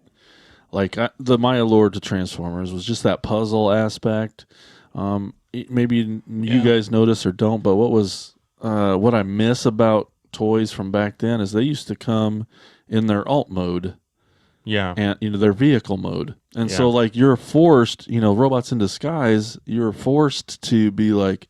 like my allure to Transformers was just that puzzle aspect. Maybe you guys notice or don't, but what I miss about toys from back then is they used to come in their alt mode. Yeah. And, you know, their vehicle mode. And so, like, you're forced, you know, Robots in Disguise, you're forced to be like,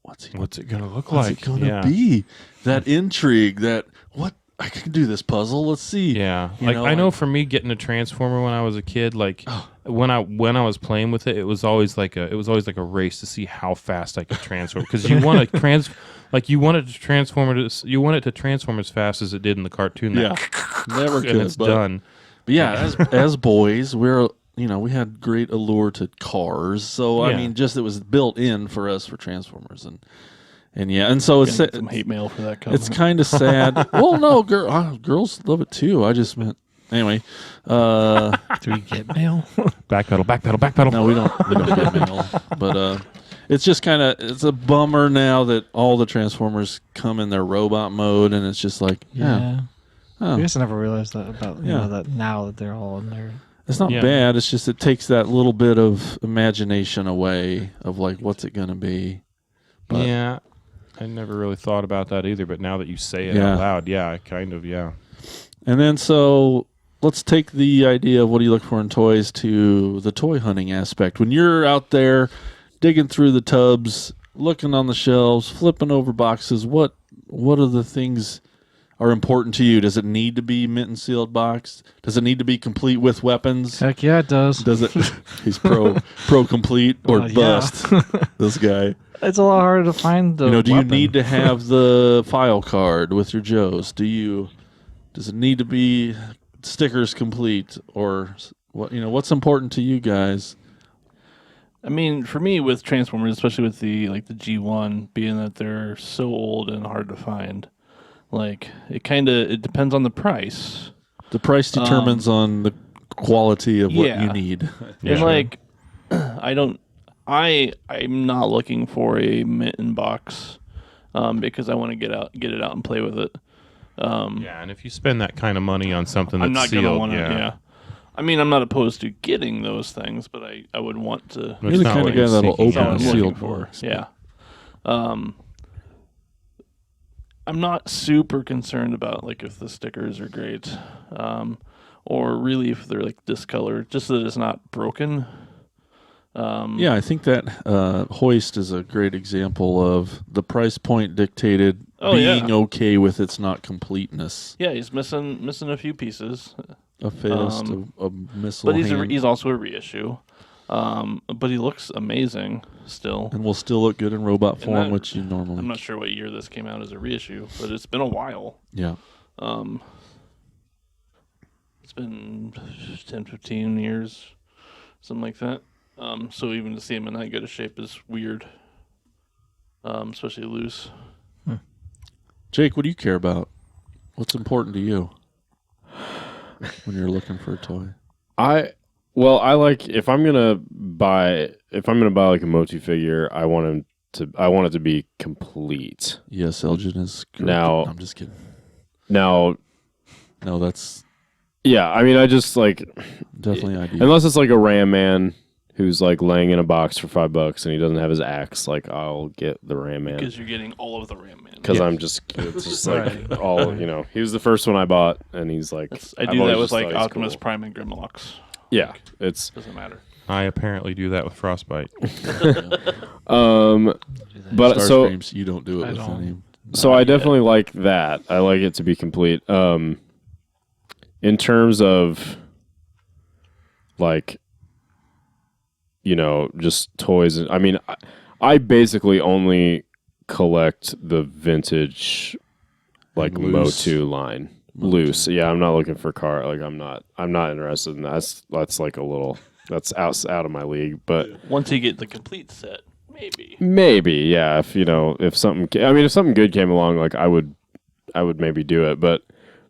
what's it going to look like? What's it going to be? That intrigue, that, what? I can do this puzzle. Let's see. Yeah, like I know for me, getting a Transformer when I was a kid, like when I was playing with it, it was always like a race to see how fast I could transform, because you want to you want it to transform as fast as it did in the cartoon. Never could. And it's done. But yeah, as boys, we had great allure to cars. So I mean, just it was built in for us for Transformers and so it's some hate mail for that comment. It's kind of sad. Well, no, girls love it too. I just meant anyway. Do we get mail? Backpedal. No, we don't get mail. But it's just it's a bummer now that all the Transformers come in their robot mode, and it's just like I guess I never realized that about you know, that now that they're all in there. It's not bad. It's just it takes that little bit of imagination away of like what's it gonna be. But, yeah. I never really thought about that either, but now that you say it out loud, I kind of, And then so let's take the idea of what do you look for in toys to the toy hunting aspect. When you're out there digging through the tubs, looking on the shelves, flipping over boxes, what are the things are important to you? Does it need to be mint and sealed box? Does it need to be complete with weapons? Heck yeah, it does. Does it? He's pro complete or bust. This guy. It's a lot harder to find the do you weapon. need to have the file card with your Joes? Does it need to be stickers complete, or what? What's important to you guys? I mean, for me with Transformers, especially with the G1, being that they're so old and hard to find, like it depends on the price. The price determines on the quality of what you need. And I'm not looking for a mitten box because I want to get it out and play with it. and if you spend that kind of money on something that's I'm not sealed, gonna want to. I mean, I'm not opposed to getting those things, but I would want to. You're the kind of guy that'll open a sealed box. Yeah. I'm not super concerned about like if the stickers are great, or really if they're like discolored, just that it's not broken. Yeah, I think that hoist is a great example of the price point dictated being okay with its not completeness. Yeah, he's missing a few pieces. A fist, a missile But hand. he's also a reissue. But he looks amazing still. And will still look good in robot form, which you normally... I'm not sure what year this came out as a reissue, but it's been a while. Yeah. It's been 10, 15 years, something like that. So even to see him in that good a shape is weird, especially loose. Jake, what do you care about? What's important to you when you're looking for a toy? I like if I'm gonna buy like a Motu figure, I want it to be complete. Yes, Elgin is correct. Now, I'm just kidding. Now, no, that's I mean, I just like definitely ideal. Unless it's like a Ram Man who's like laying in a box for $5 and he doesn't have his axe, like I'll get the Ram Man because you're getting all of the Ram Man. Because it's just like all he was the first one I bought, and he's like I do that with like Optimus Prime and Grimlocks. Yeah, doesn't matter. I apparently do that with Frostbite. But Starscreams, you don't do it with any. So I definitely like that. I like it to be complete. In terms of like, just toys. I mean, I basically only collect the vintage, like Motu line. Loose. Yeah, I'm not looking for car. Like I'm not interested in that. That's like a little. That's out of my league. But once you get the complete set, maybe, yeah. If something good came along, like I would maybe do it. But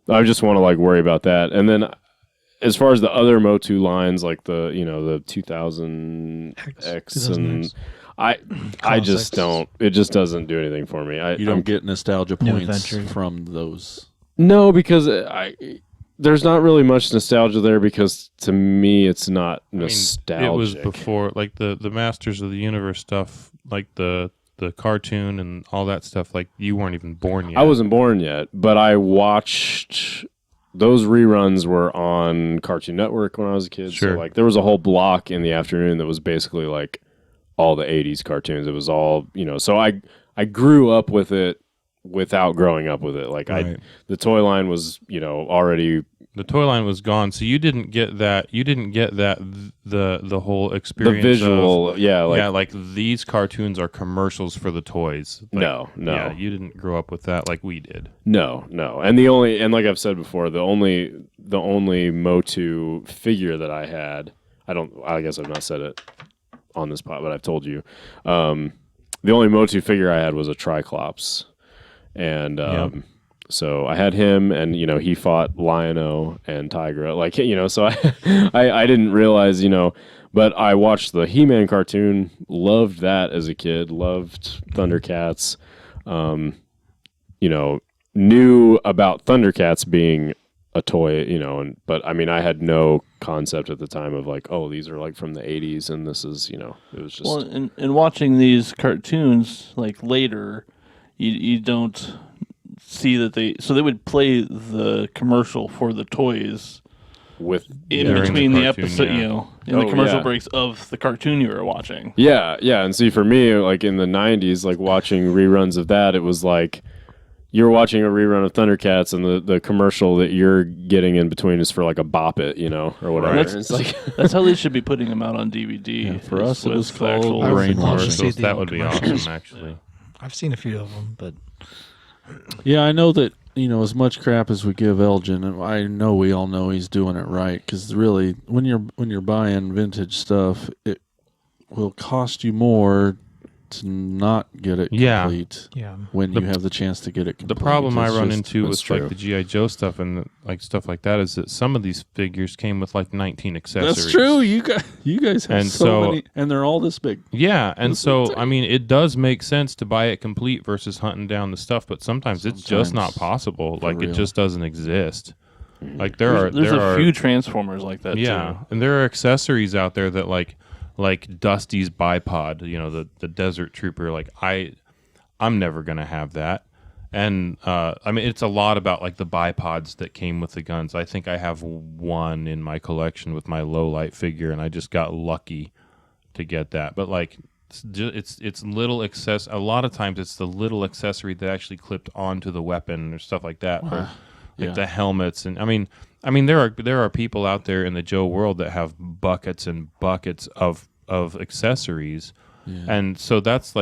I just want to like worry about that. And then as far as the other Motu lines, like the 2000 X and I just don't. It just doesn't do anything for me. You don't get nostalgia points from those. No, because there's not really much nostalgia there because to me it's not nostalgic. It was before, like the Masters of the Universe stuff, like the cartoon and all that stuff. Like you weren't even born yet. I wasn't born yet, but I watched those reruns were on Cartoon Network when I was a kid. Sure. So like there was a whole block in the afternoon that was basically like all the 80s cartoons. It was all So I grew up with it. Without growing up with it, like right. The toy line was, already. The toy line was gone, so you didn't get that. You didn't get that the whole experience. The visual, like these cartoons are commercials for the toys. Like, no, yeah, you didn't grow up with that like we did. No, and like I've said before, the only Motu figure that I had, I guess I've not said it on this pod, but I've told you, the only Motu figure I had was a Triclops. And so I had him, and he fought Lion-O and Tigra, like so I didn't realize but I watched the He-Man cartoon, loved that as a kid, loved Thundercats, knew about Thundercats being a toy, but I mean I had no concept at the time of like, oh, these are like from the 80s, and this is it was just in watching these cartoons like later. You don't see that they would play the commercial for the toys with in between the episode, in the commercial yeah. breaks of the cartoon you were watching. Yeah, and see for me, like in the 90s, like watching reruns of that, it was like you're watching a rerun of Thundercats, and the commercial that you're getting in between is for like a Bop It, or whatever. Right. It's like that's how they should be putting them out on DVD. Yeah, for us, it was called Brainwash. That would be awesome, actually. I've seen a few of them, but yeah, I know that as much crap as we give Elgin, and I know we all know he's doing it right. Because really, when you're buying vintage stuff, it will cost you more to not get it complete. Yeah. When you have the chance to get it complete. The problem I run into with true. like the G.I. Joe stuff and stuff like that is that some of these figures came with like 19 accessories. That's true. You guys have so many, and they're all this big. Yeah, and so I mean, it does make sense to buy it complete versus hunting down the stuff, but sometimes it's just not possible. Like real. It just doesn't exist. Like there's a few Transformers like that. Yeah, too. and there are accessories out there that like Dusty's bipod, the Desert Trooper. Like I'm never gonna have that. And I mean, it's a lot about like the bipods that came with the guns. I think I have one in my collection with my low light figure, and I just got lucky to get that. But like it's little access. A lot of times it's the little accessory that actually clipped onto the weapon or stuff like that, or like the helmets. And I mean there are people out there in the Joe world that have buckets and buckets of accessories, and so that's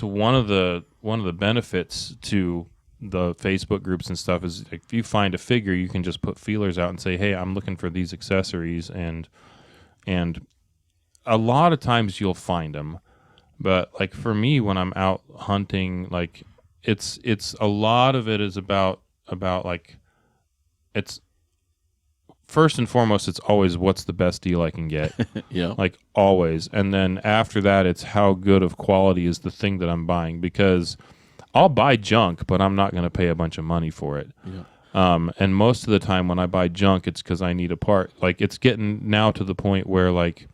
one of the benefits to the Facebook groups and stuff is if you find a figure, you can just put feelers out and say, hey, I'm looking for these accessories, and a lot of times you'll find them. But like for me, when I'm out hunting, like it's a lot of it is about like it's first and foremost, it's always what's the best deal I can get. Like always. And then after that, it's how good of quality is the thing that I'm buying, because I'll buy junk, but I'm not going to pay a bunch of money for it. And most of the time when I buy junk, it's because I need a part. Like it's getting now to the point where like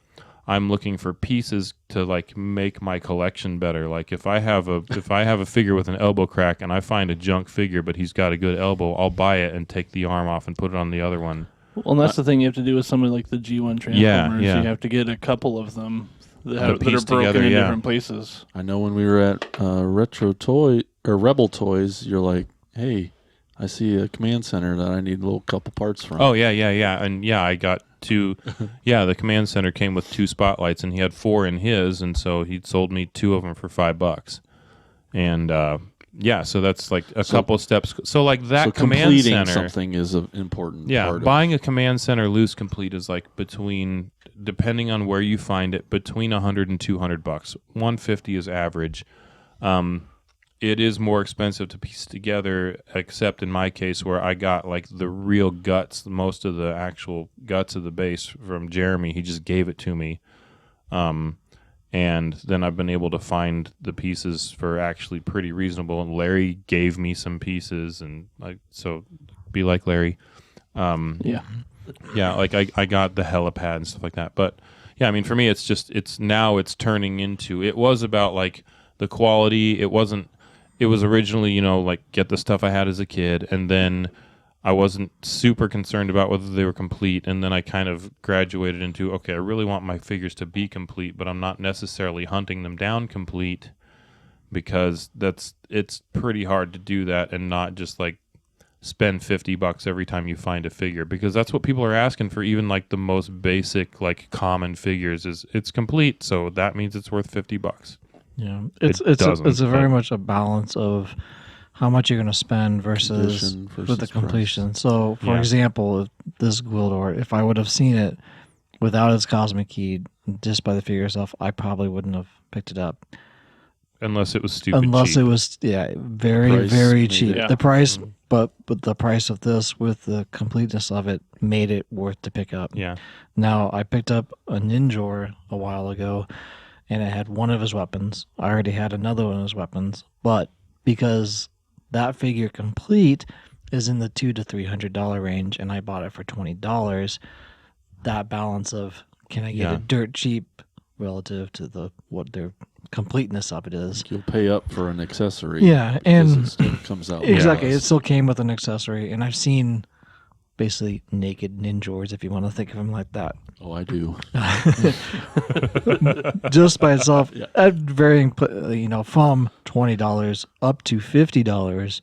I'm looking for pieces to like make my collection better. Like if I have a figure with an elbow crack and I find a junk figure, but he's got a good elbow, I'll buy it and take the arm off and put it on the other one. Well, and that's the thing you have to do with something like the G1 Transformers. Yeah. You have to get a couple of them that are piece broken together, in different places. I know when we were at Retro Toy or Rebel Toys, you're like, hey, I see a command center that I need a little couple parts from. Oh, yeah. And I got two. The command center came with 2 spotlights, and he had 4 in his, and so he sold me 2 of them for $5. And so that's like a couple steps. So like that command completing center, something is an important part. Buying a command center loose complete is like between, depending on where you find it, between $100 and $200. $150 is average. It is more expensive to piece together, except in my case where I got like the real guts, most of the actual guts of the base from Jeremy. He just gave it to me. And then I've been able to find the pieces for actually pretty reasonable. And Larry gave me some pieces, and so be like Larry. Like I got the helipad and stuff like that. But yeah, I mean, for me, it's now turning into, it was about like the quality. It was originally, like get the stuff I had as a kid, and then I wasn't super concerned about whether they were complete, and then I kind of graduated into, okay, I really want my figures to be complete, but I'm not necessarily hunting them down complete, because it's pretty hard to do that and not just like spend $50 every time you find a figure, because that's what people are asking for. Even like the most basic, like common figures is it's complete, so that means it's worth $50. Yeah, it's a very much a balance of how much you're going to spend versus with the completion. Price. So, for example, this Gwildor, if I would have seen it without its cosmic key, just by the figure itself, I probably wouldn't have picked it up. Unless it was stupid cheap. Unless it was, very cheap. Yeah. The price, but the price of this with the completeness of it made it worth to pick up. Yeah. Now, I picked up a Ninjor a while ago, and it had one of his weapons. I already had another one of his weapons, but because that figure complete is in the $200 to $300 range, and I bought it for $20. That balance of can I get it dirt cheap relative to what their completeness of it is. You'll pay up for an accessory. Yeah, and it still comes out exactly. less. It still came with an accessory, and I've seen basically naked ninjas, if you want to think of them like that. Oh, I do. Just by itself, at varying, from $20 up to $50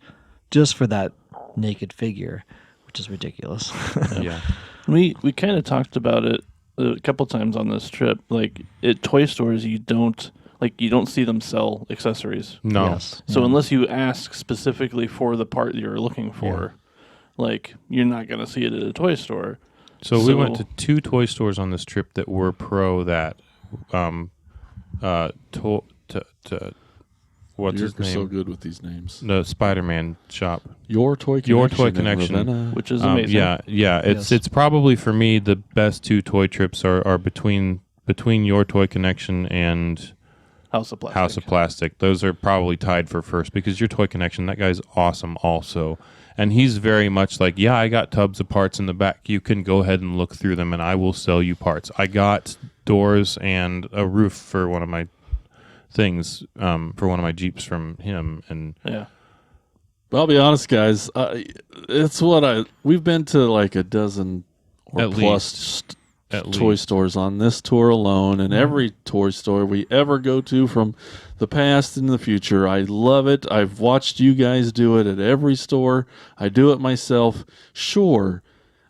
just for that naked figure, which is ridiculous. Yeah. We kind of talked about it a couple times on this trip. Like at toy stores, you don't see them sell accessories. No. Yes. So unless you ask specifically for the part you're looking for, like you're not going to see it at a toy store. So we went to 2 toy stores on this trip that were pro that. What's You're his name? so good with these names. The Spider-Man shop. Your Toy Connection. Which is amazing. It's probably for me the best 2 toy trips are between Your Toy Connection and House of Plastic. Those are probably tied for first, because Your Toy Connection, that guy's awesome also. And he's very much like, I got tubs of parts in the back. You can go ahead and look through them, and I will sell you parts. I got doors and a roof for one of my things, for one of my Jeeps from him. And yeah. But I'll be honest, guys. It's what we've been to like a dozen or At plus toy least. stores on this tour alone, and every toy store we ever go to from the past and the future. I love it. I've watched you guys do it at every store. I do it myself. Sure,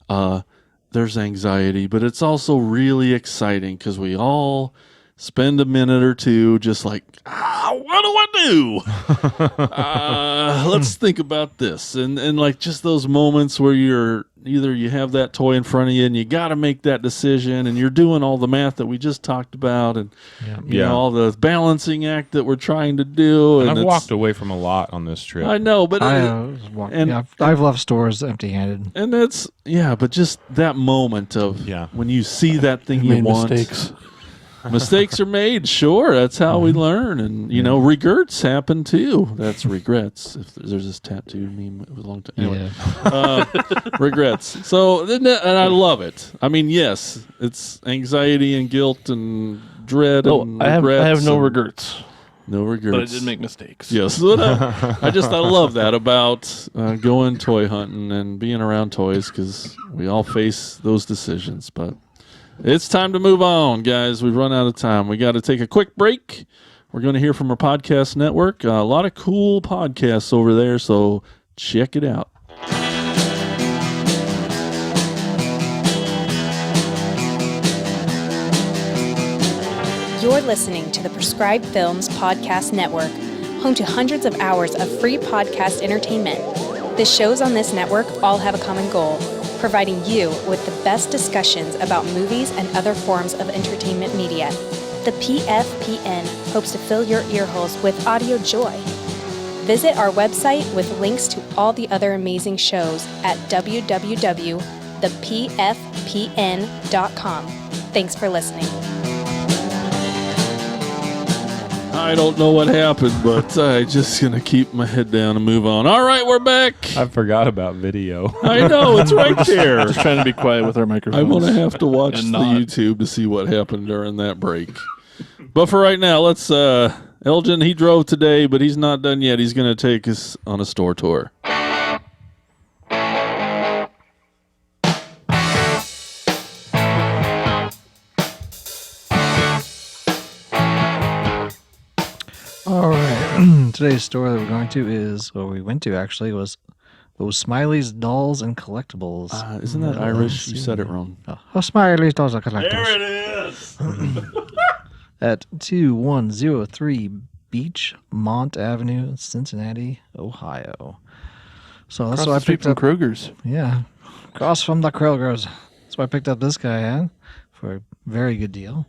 there's anxiety, but it's also really exciting because we all spend a minute or two just like, what do I do? Let's think about this. And like just those moments where you have that toy in front of you and you got to make that decision, and you're doing all the math that we just talked about, and you know, all the balancing act that we're trying to do. And And I've it's- walked away from a lot on this trip. I know, but I've left stores empty-handed. and that's but just that moment of Yeah. when you see that thing you Made want. mistakes. Mistakes are made, sure. That's how we learn. And, you know, regrets happen too. That's regrets. If there's this tattoo meme, it was a long time. Anyway, regrets. So, and I love it. I mean, yes, it's anxiety and guilt and dread Oh, and I have regrets no and regrets, No regrets. but I did make mistakes. Yes. I love that about going toy hunting and being around toys, because we all face those decisions. But it's time to move on, guys. We've run out of time. We got to take a quick break. We're going to hear from our podcast network. A lot of cool podcasts over there, so check it out. You're listening to the Prescribed Films Podcast Network, home to hundreds of hours of free podcast entertainment. The shows on this network all have a common goal: providing you with the best discussions about movies and other forms of entertainment media. The PFPN hopes to fill your earholes with audio joy. Visit our website with links to all the other amazing shows at www.thepfpn.com. Thanks for listening. I don't know what happened, but I'm just going to keep my head down and move on. All right, we're back. I forgot about video. I know, it's right there. Just trying to be quiet with our microphones. I'm going to have to watch And the not. YouTube to see what happened during that break. But for right now, let's, Elgin, he drove today, but he's not done yet. He's going to take us on a store tour. All right. Today's store that we're going to is, or we went to actually, was Smiley's Dolls and Collectibles. Isn't that Irish? You said it wrong. Oh, Smiley's Dolls and Collectibles. There it is. At 2103 Beachmont Avenue, Cincinnati, Ohio. So that's Across why I the street picked from up. Kroger's. Yeah, across from the Kroger's. That's why I picked up this guy for a very good deal,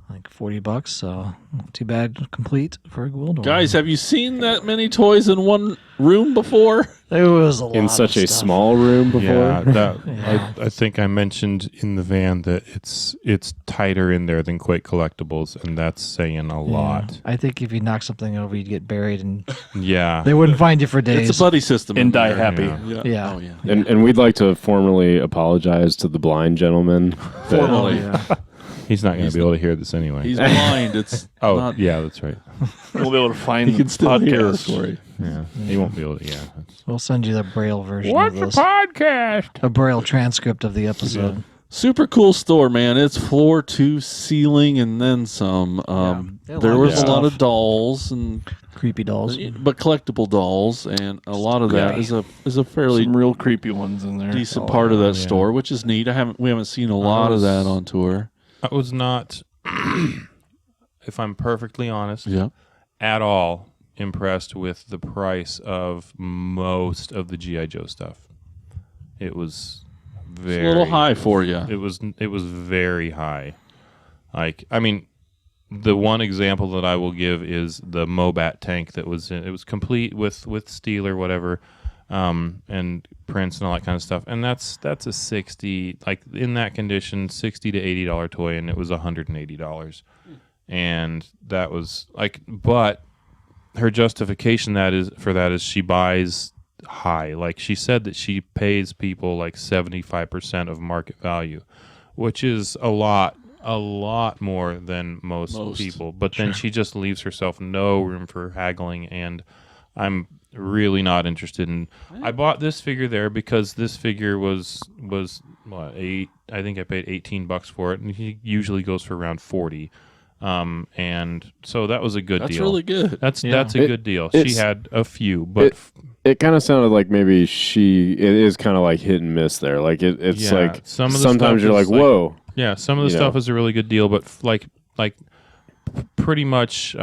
like $40. So not too bad, complete for a Gwildor. Guys, have you seen that many toys in one room before? there was a lot in such of a stuff. small room before. Yeah, I think I mentioned in the van that it's tighter in there than Quake Collectibles, and that's saying a lot. I think if you knock something over, you'd get buried, and Yeah. they wouldn't find you for days. It's a buddy system. And in die there. happy. Yeah. Yeah. Oh, yeah. And we'd like to formally apologize to the blind gentleman. that- Formally. yeah. He's not going to be able to hear this anyway. He's blind. It's oh, not, yeah, that's right. We'll be able to find he can the still hear podcast. us, Corey. Yeah, he won't be able to. Yeah. We'll send you the Braille version of this. podcast? A Braille transcript of the episode. Super cool store, man. It's floor to ceiling and then some. Yeah, There a lot was of a lot stuff. of dolls and Creepy dolls. but collectible dolls, and a lot of that is a fairly Some real creepy ones in there. decent part of that yeah. store, which is neat. We haven't seen a lot of that on tour. I was not, if I'm perfectly honest, Yeah. at all impressed with the price of most of the G.I. Joe stuff. It was It's very a little high for you. It was very high. Like, I mean, the one example that I will give is the Mobat tank that was in, it was complete with steel or whatever, and prints and all that kind of stuff. And that's a 60, like in that condition, $60 to $80 toy, and it was $180. And that was like, but her justification for that is she buys high. Like, she said that she pays people like 75% of market value, which is a lot more than most people. But then she just leaves herself no room for haggling, and I'm really not interested in. I bought this figure there because this figure was what, I think I paid $18 for it, and he usually goes for around 40. And so that was a good That's deal. really good. That's a good deal. She it's- had a few, but It kind of sounded like maybe it is kind of like hit and miss there. Like it's Yeah, like some of the sometimes stuff you're like, is like- whoa. yeah, some of the You stuff know. is a really good deal, but pretty much.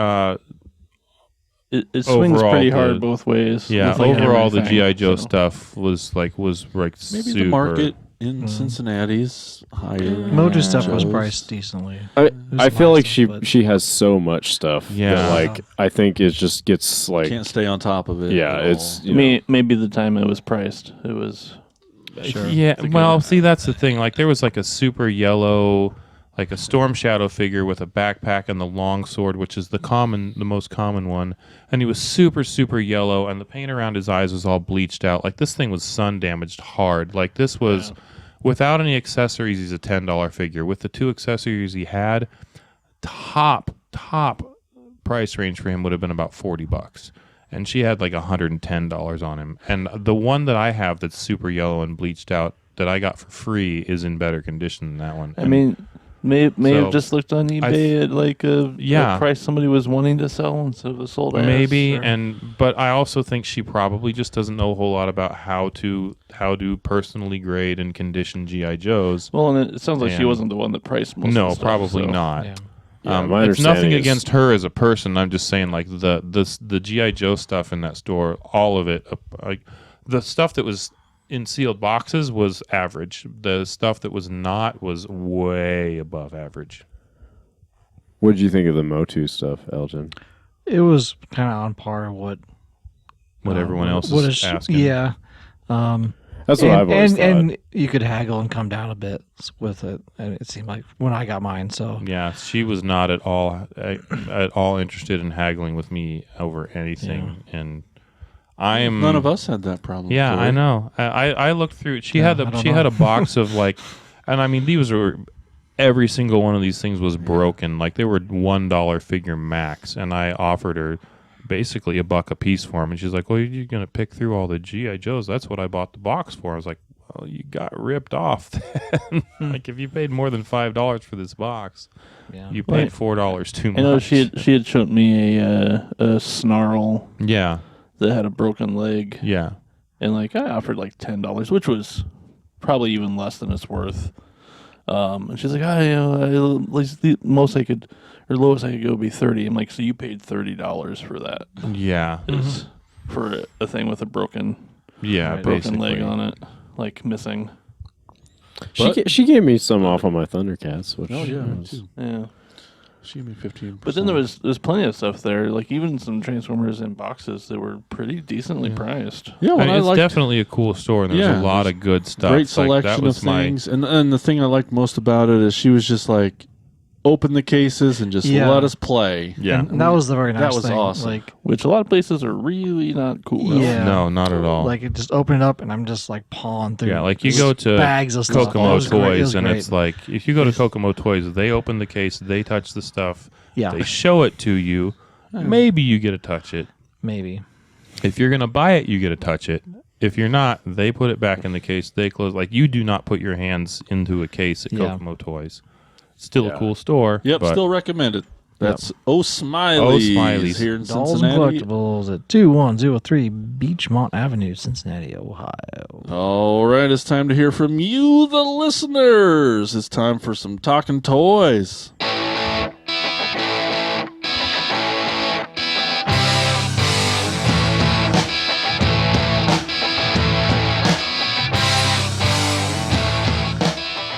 It swings Overall, pretty the- hard both ways. Yeah, with, like, overall the everything, GI Joe so. stuff was Maybe super. the market in Cincinnati's higher. Moto stuff was Joe's. priced decently. I feel like but- she has so much stuff. Yeah. That, like I think it just gets like Can't stay on top of it. yeah. at It's all. you know, Maybe the time it was priced, it was. Sure. Yeah, well, see, that's the thing. Like, there was like a super yellow, like a Storm Shadow figure with a backpack and the long sword, which is the most common one. And he was super, super yellow, and the paint around his eyes was all bleached out. Like, this thing was sun damaged hard. Like, this was, without any accessories, he's a $10 figure. With the 2 accessories he had, top price range for him would have been about $40. And she had like $110 on him. And the one that I have that's super yellow and bleached out that I got for free is in better condition than that one. I mean, may So, have just looked on eBay at like a price somebody was wanting to sell instead of a sold ass. Maybe, or- but I also think she probably just doesn't know a whole lot about how to personally grade and condition GI Joes. Well, and it sounds like she And- wasn't the one that priced most. No, of the stuff, probably so. not. Yeah. Yeah, my It's nothing understanding is- against her as a person. I'm just saying, like the GI Joe stuff in that store, all of it, like the stuff that was in sealed boxes was average. The stuff that was not was way above average. What did you think of the Motu stuff, Elgin? It was kind of on par with What everyone else what is asking. Yeah. That's what I've always thought. And you could haggle and come down a bit with it. And it seemed like when I got mine. So Yeah, she was not at all interested in haggling with me over anything, and I am. None of us had that problem. Yeah, Corey. I know. I looked through. She Yeah, had I don't she know. had a box of like, and I mean these were every single one of these things was broken. Like they were $1 figure max, and I offered her basically $1 a piece for them, and she's like, "Well, you're gonna pick through all the GI Joes? That's what I bought the box for." I was like, "Well, you got ripped off. Then. Like if you paid more than $5 for this box, yeah. you paid $4 too much." I know she had shown me a snarl Yeah, that had a broken leg, yeah. and like I offered like $10, which was probably even less than it's worth. And she's like, at least the most I could, or lowest I could go would be 30. I'm like, so you paid $30 for that? Yeah, Is for a thing with a broken yeah, broken leg basically. on it, like missing. She gave me some off on my Thundercats, which Oh yeah, me was- too. Yeah. She gave me 15%. But then there's plenty of stuff there, like even some Transformers in boxes that were pretty decently priced. yeah, I when mean, I it's liked definitely a cool store, and there's Yeah, a lot there's of good stuff. great Like, selection that of was my things, and the thing I liked most about it is she was just like, open the cases and just Yeah. let us play. yeah. And that was the very nice That was thing. awesome. Like, Which a lot of places are really not cool. Yeah. No, not at all. like it just opened it up and I'm just like pawing through. Yeah, like you go to bags of stuff. Kokomo It was great. It Toys, was and great. it's like if you go to Kokomo Toys, they open the case, they touch the stuff, Yeah. they show it to you. Maybe you get to touch it. Maybe. If you're gonna buy it, you get to touch it. If you're not, they put it back in the case. They close. Like you do not put your hands into a case at Yeah. Kokomo Toys. Still Yeah. a cool store. Yep, but still recommend it. That's O'Smiley's O'Smiley's. here in Dolls and Cincinnati. Collectibles at 2103 Beachmont Avenue, Cincinnati, Ohio. All right, it's time to hear from you, the listeners. It's time for some talking toys.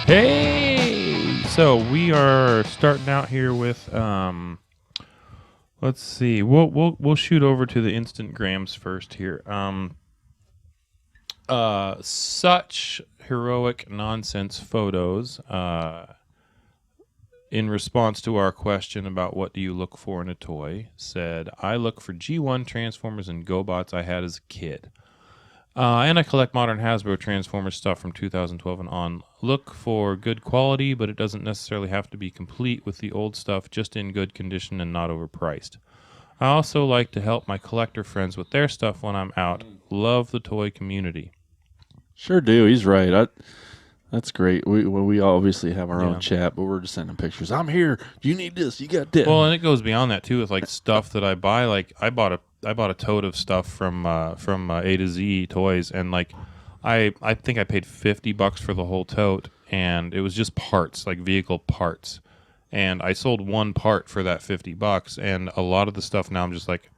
Hey, so we are starting out here with let's see. We'll shoot over to the instant grams first here. Such heroic nonsense photos. In response to our question about what do you look for in a toy, said I look for G1 Transformers and GoBots I had as a kid. And I collect modern Hasbro Transformers stuff from 2012 and on. Look for good quality, but it doesn't necessarily have to be complete with the old stuff, just in good condition and not overpriced. I also like to help my collector friends with their stuff when I'm out. Love the toy community. Sure do. He's right. That's great. We obviously have our Yeah. own chat, but we're just sending pictures. I'm here. You need this. You got that. Well, and it goes beyond that too with like stuff that I buy. Like I bought a tote of stuff from A to Z Toys, and like I think I paid $50 for the whole tote, and it was just parts, like vehicle parts, and I sold one part for that $50, and a lot of the stuff now I'm just like,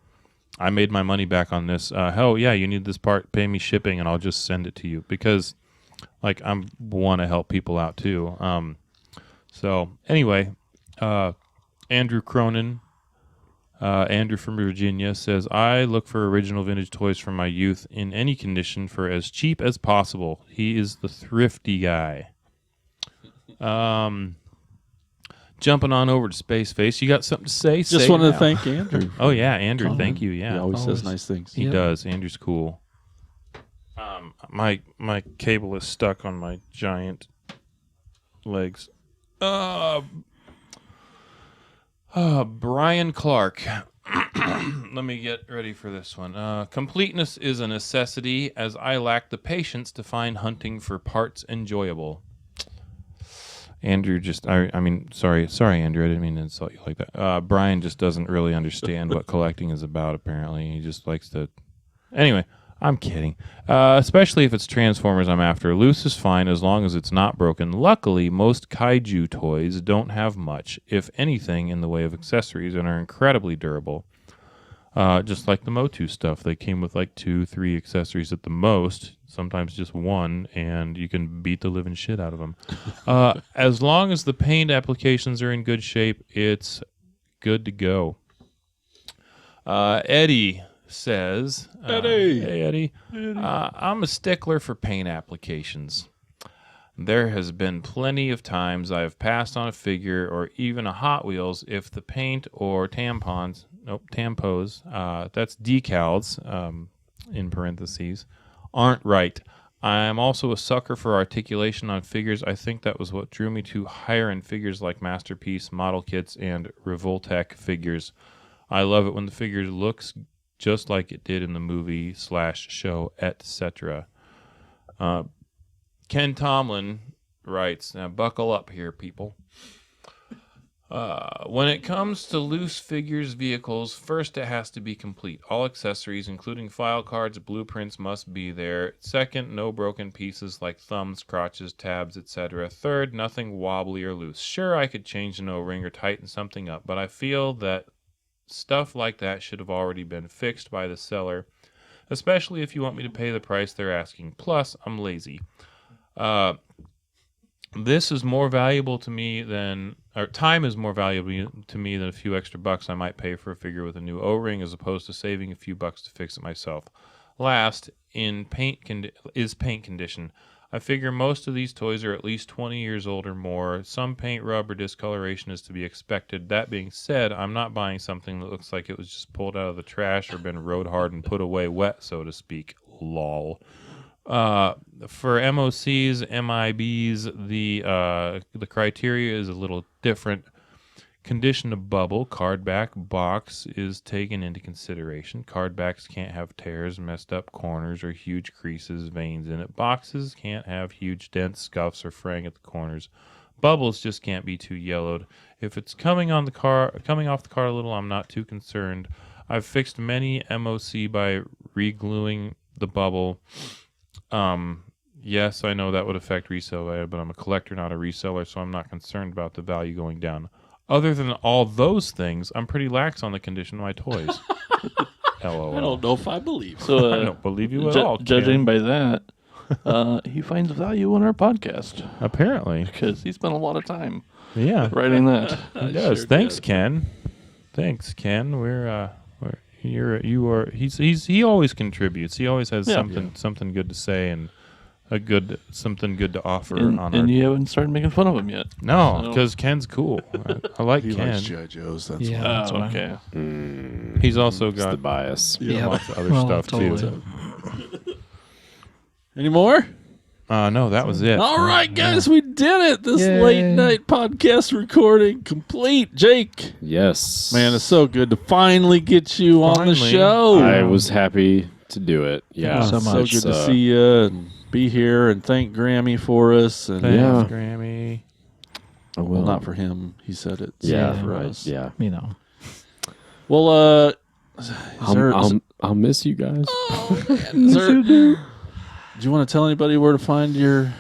I made my money back on this. Hell yeah, you need this part, pay me shipping, and I'll just send it to you because like I want to help people out too. So anyway, Andrew Cronin. Andrew from Virginia says, I look for original vintage toys from my youth in any condition for as cheap as possible. He is the thrifty guy. Jumping on over to Space Face. You got something to say? just Say wanted it to now. thank Andrew. Oh, yeah, Andrew. Thank you. Yeah. He always says Always. nice things. He Yep. does. Andrew's cool. My cable is stuck on my giant legs. Brian Clark. Let me get ready for this one. Completeness is a necessity, as I lack the patience to find hunting for parts enjoyable. Andrew sorry, Andrew, I didn't mean to insult you like that. Brian just doesn't really understand what collecting is about, apparently. He just likes to... Anyway, I'm kidding. Especially if it's Transformers I'm after. Loose is fine as long as it's not broken. Luckily, most kaiju toys don't have much, if anything, in the way of accessories and are incredibly durable. Just like the Moto stuff. They came with like 2-3 accessories at the most, sometimes just one, and you can beat the living shit out of them. As long as the paint applications are in good shape, it's good to go. Eddie says, Eddie. Hey, Eddie. I'm a stickler for paint applications. There has been plenty of times I have passed on a figure or even a Hot Wheels if the paint or tampos, that's decals, in parentheses, aren't right. I'm also a sucker for articulation on figures. I think that was what drew me to higher-end figures like Masterpiece, model kits, and Revoltech figures. I love it when the figure looks just like it did in the movie/show, etc. Ken Tomlin writes, now buckle up here, people. When it comes to loose figures vehicles, first it has to be complete. All accessories, including file cards, blueprints, must be there. Second, no broken pieces like thumbs, crotches, tabs, etc. Third, nothing wobbly or loose. Sure, I could change an O-ring or tighten something up, but I feel that stuff like that should have already been fixed by the seller, especially if you want me to pay the price they're asking. Plus, I'm lazy. This is more valuable to me than, or time is more valuable to me than a few extra bucks I might pay for a figure with a new O-ring, as opposed to saving a few bucks to fix it myself. Last, paint condition. I figure most of these toys are at least 20 years old or more. Some paint rub or discoloration is to be expected. That being said, I'm not buying something that looks like it was just pulled out of the trash or been rode hard and put away wet, so to speak. Lol. For MOCs, MIBs, the criteria is a little different. Condition of bubble, card back, box is taken into consideration. Card backs can't have tears, messed up corners, or huge creases, veins in it. Boxes can't have huge dents, scuffs, or fraying at the corners. Bubbles just can't be too yellowed. If it's coming off the car a little, I'm not too concerned. I've fixed many MOC by re-gluing the bubble. Yes, I know that would affect resale value, but I'm a collector, not a reseller, so I'm not concerned about the value going down. Other than all those things, I'm pretty lax on the condition of my toys. LOL. I don't know if I believe. So, I don't believe you at all, Ken. judging by that, he finds value in our podcast Apparently. because he spent a lot of time Yeah, writing that. he does. Sure Thanks, does. Ken. Thanks, Ken. He always contributes. He always has something good to say and something good to offer And you haven't started making fun of him yet. No, So- because Ken's cool. I like He Ken. likes G.I. Joes. That's Yeah. why. That's why. Okay. He's also It's the got bias. lots of other stuff totally. too. Any more? No, that was it. All right, guys, we did it. This Yay. late night podcast recording complete. Jake, Yes. man, it's so good to finally get you on the Finally. show. I was happy to do it. Yeah. so so much. good to see you and be here, and thank Grammy for us. And Thanks, Yeah. Grammy. I well, will. not for him. He said it. Yeah, for right. us. Yeah. You know. Well, I'll miss you guys. do you want to tell anybody where to find your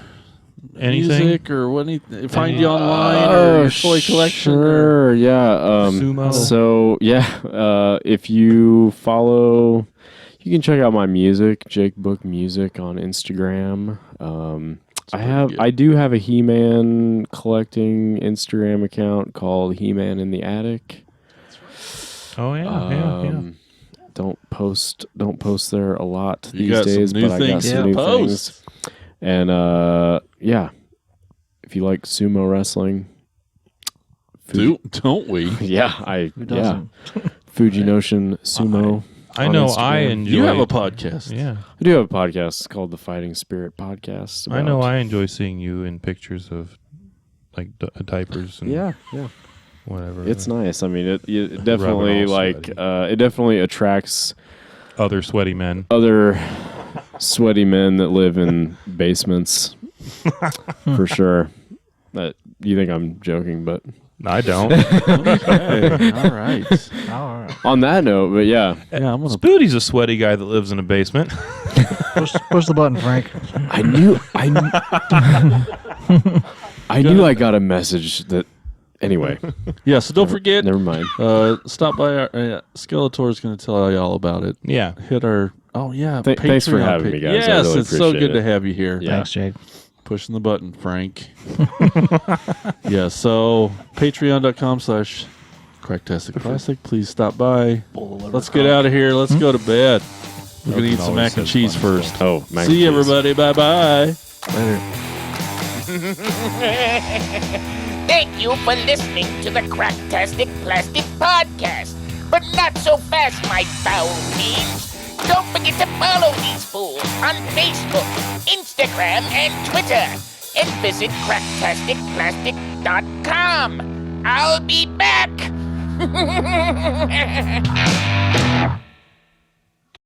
Anything? music or what? Find you online or your toy collection? Or, Sure. Yeah. Sumo. So yeah, if you follow, you can check out my music, Jake Book Music on Instagram. I do have a He-Man collecting Instagram account called He-Man in the Attic. Oh yeah. Don't post there a lot You got these some days, new but I got things some to new post. things. And yeah, if you like sumo wrestling, don't we? yeah, Who doesn't? Fujinotion Sumo. I on know. Instagram. I enjoy. You have a podcast. Yeah. I do have a podcast called the Fighting Spirit Podcast. I know. about- I enjoy seeing you in pictures of like diapers and yeah. whatever. It's nice. I mean, it definitely all like sweaty. it definitely attracts other sweaty men. other sweaty men that live in basements for sure. But you think I'm joking, but I don't. Okay. All right. All right. on that note, but yeah, Yeah, I'm gonna. Spoody's a sweaty guy that lives in a basement. Push the button, Frank. I knew I got a message that anyway. Yeah, so don't forget. Never mind. Stop by our Skeletor's going to tell you all about it. Yeah. Hit our. Oh yeah. Thanks for Patreon having me, guys. I Yes, really it's so appreciate good to it. have you here. Yeah. Thanks, Jake. Pushing the button, Frank. Yeah. So patreon.com/Cracktastic Plastic. Please stop by. Let's get out of here. Let's go to bed. We're gonna eat some mac and cheese first. Oh, mac See you, and cheese. everybody. Bye bye. Thank you for listening to the Cracktastic Plastic Podcast. But not so fast, my foul fiends. Don't forget to follow these fools on Facebook, Instagram, and Twitter. And visit cracktasticplastic.com. I'll be back.